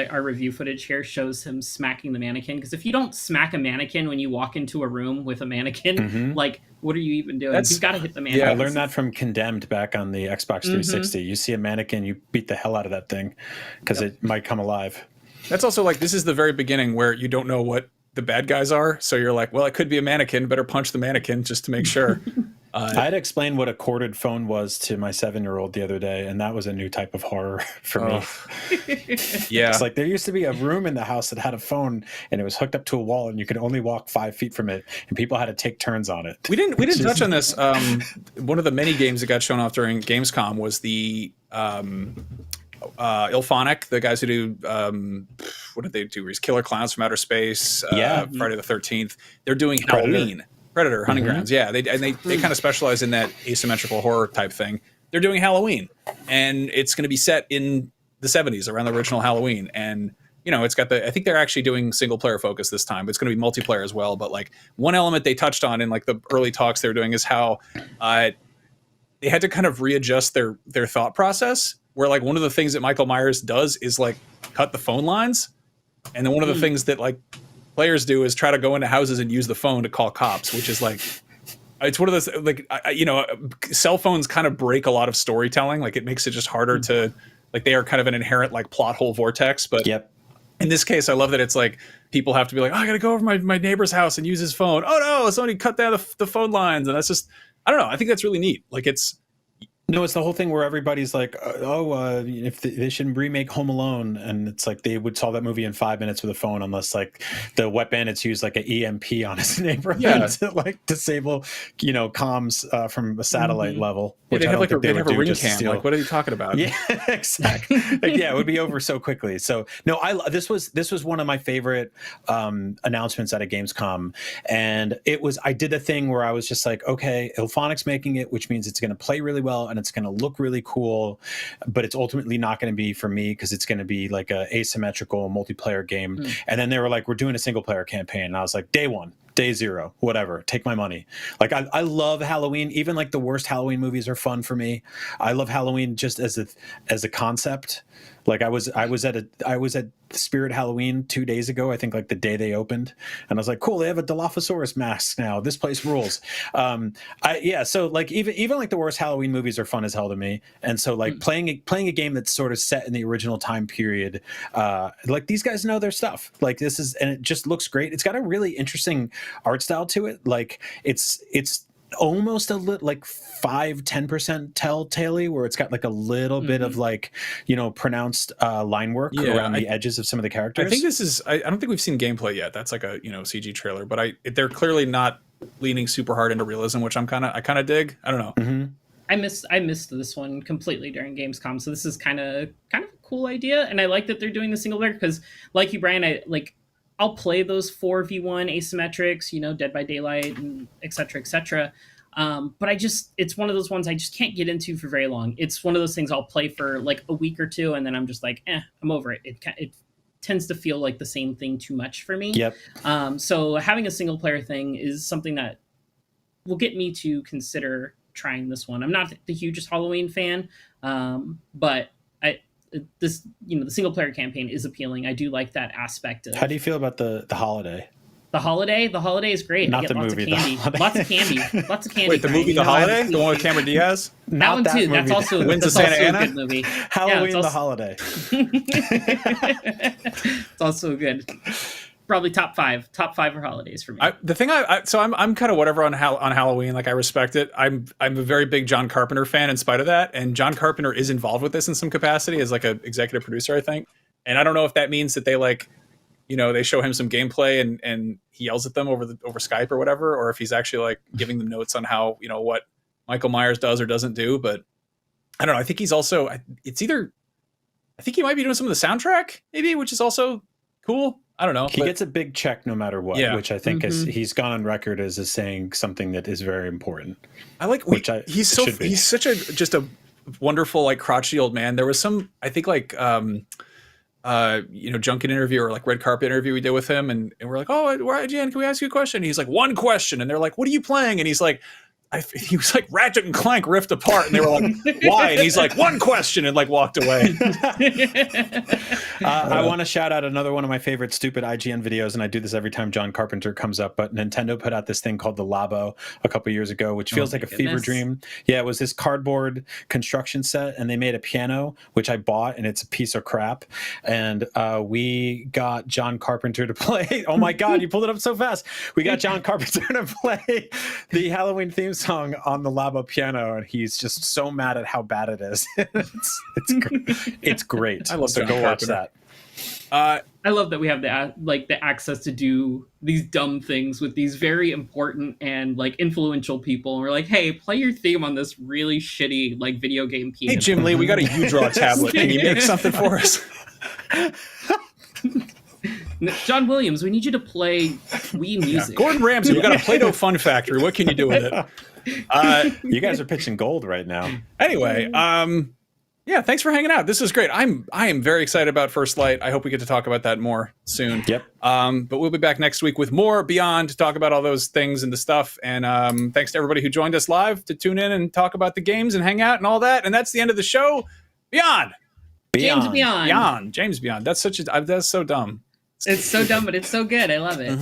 footage here shows him smacking the mannequin, because if you don't smack a mannequin when you walk into a room with a mannequin, like, what are you even doing? You've got to hit the mannequin. Yeah, I learned that from Condemned back on the Xbox 360. You see a mannequin, you beat the hell out of that thing because it might come alive. That's also like, this is the very beginning where you don't know what the bad guys are, so you're like, well, it could be a mannequin, better punch the mannequin just to make sure. I had to explain what a corded phone was to my 7-year-old the other day, and that was a new type of horror for me. Yeah. It's like there used to be a room in the house that had a phone, and it was hooked up to a wall, and you could only walk 5 feet from it, and people had to take turns on it. We didn't touch on this. One of the many games that got shown off during Gamescom was the Ilphonic, the guys who do what did they do? Killer Clowns from Outer Space, Friday the 13th. They're doing Halloween. Predator, Hunting Grounds, yeah. They kind of specialize in that asymmetrical horror type thing. They're doing Halloween, and it's going to be set in the 70s, around the original Halloween. And, you know, it's got I think they're actually doing single player focus this time, but it's going to be multiplayer as well. But like one element they touched on in like the early talks they were doing is how they had to kind of readjust their thought process, where like one of the things that Michael Myers does is like cut the phone lines. And then one of the things that like players do is try to go into houses and use the phone to call cops, which is like, it's one of those, like, you know, cell phones kind of break a lot of storytelling. Like it makes it just harder to, like, they are kind of an inherent like plot hole vortex. But in this case, I love that it's like people have to be like, oh, I got to go over my neighbor's house and use his phone. Oh no, somebody cut down the phone lines. And that's just, I don't know. I think that's really neat. Like it's the whole thing where everybody's like, if they should remake Home Alone, and it's like they would solve that movie in 5 minutes with a phone, unless like the wet bandits use like an EMP on his neighborhood to like disable, you know, comms from a satellite level. Yeah, they have like a ring cam. Like, what are you talking about? Yeah, exactly. Like, yeah, it would be over so quickly. So no, this was one of my favorite announcements at a Gamescom, and I did a thing where I was just like, okay, Ilphonic's making it, which means it's going to play really well and it's going to look really cool, but it's ultimately not going to be for me because it's going to be like a asymmetrical multiplayer game. And then they were like, we're doing a single player campaign, and I was like, day one, day zero, whatever, take my money. Like I love Halloween. Even like the worst Halloween movies are fun for me. I love Halloween just as a concept. Like I was at Spirit Halloween 2 days ago, I think like the day they opened, and I was like, cool, they have a Dilophosaurus mask now. This place rules. So like even like the worst Halloween movies are fun as hell to me. And so like playing a game that's sort of set in the original time period, like these guys know their stuff. Like this is, and it just looks great. It's got a really interesting art style to it. Like it's almost a little like 5-10% telltale, where it's got like a little bit of like, you know, pronounced line work around the edges of some of the characters. I think this is, I don't think we've seen gameplay yet. That's like a, you know, CG trailer, but they're clearly not leaning super hard into realism, which I kind of dig. I don't know. I missed this one completely during Gamescom, so this is kind of a cool idea, and I like that they're doing the single player, because like you, Brian, I'll play those 4v1 asymmetrics, you know, Dead by Daylight and et cetera, but it's one of those ones I just can't get into for very long. It's one of those things I'll play for like a week or two, and then I'm just like, I'm over it. It tends to feel like the same thing too much for me. So having a single player thing is something that will get me to consider trying this one. I'm not the hugest Halloween fan, but the single player campaign is appealing. I do like that aspect of. How do you feel about the holiday? The holiday is great. Not I get the lots movie. Of candy. Lots of candy. Wait, the movie The Holiday, the one with Cameron Diaz. That one too. That's also Winds of Santa Ana. A good movie. Halloween the Holiday. It's also good. Probably top five for holidays for me. I'm kind of whatever on Halloween. Like I respect it. I'm a very big John Carpenter fan in spite of that. And John Carpenter is involved with this in some capacity as like an executive producer, I think. And I don't know if that means that they like, you know, they show him some gameplay and he yells at them over Skype or whatever, or if he's actually like giving them notes on how, you know, what Michael Myers does or doesn't do. But I don't know. I think he's also, I think he might be doing some of the soundtrack maybe, which is also cool. I don't know. He gets a big check no matter what, which I think he's gone on record as saying something that is very important. I like, he's such a wonderful, like crotchety old man. There was some, I think like, junket interview or like red carpet interview we did with him. And we're like, oh, Jan, can we ask you a question? And he's like, one question. And they're like, what are you playing? And he's like, he was like Ratchet and Clank Rift Apart, and they were like, "Why?" And he's like, "One question," and like walked away. I want to shout out another one of my favorite stupid IGN videos, and I do this every time John Carpenter comes up. But Nintendo put out this thing called the Labo a couple years ago, which feels like a fever dream. Yeah, it was this cardboard construction set, and they made a piano, which I bought, and it's a piece of crap. And we got John Carpenter to play. Oh my God, you pulled it up so fast! We got John Carpenter to play the Halloween theme song on the Labo piano, and he's just so mad at how bad it is. It's great. I love so John go watch Carpenter. that. I love that we have the access to do these dumb things with these very important and like influential people. And we're like, hey, play your theme on this really shitty like video game piano. Hey, Jim Lee, we got a U-Draw tablet. Can you make something for us? John Williams, we need you to play Wii music. Yeah. Gordon Ramsay, we got a Play-Doh Fun Factory. What can you do with it? You guys are pitching gold right now. Anyway, yeah, thanks for hanging out. This is great. I am very excited about First Light. I hope we get to talk about that more soon. Yep. But we'll be back next week with more Beyond to talk about all those things and the stuff. And thanks to everybody who joined us live to tune in and talk about the games and hang out and all that. And that's the end of the show. Beyond. James Beyond. James Beyond. That's so dumb. It's so dumb, but it's so good. I love it.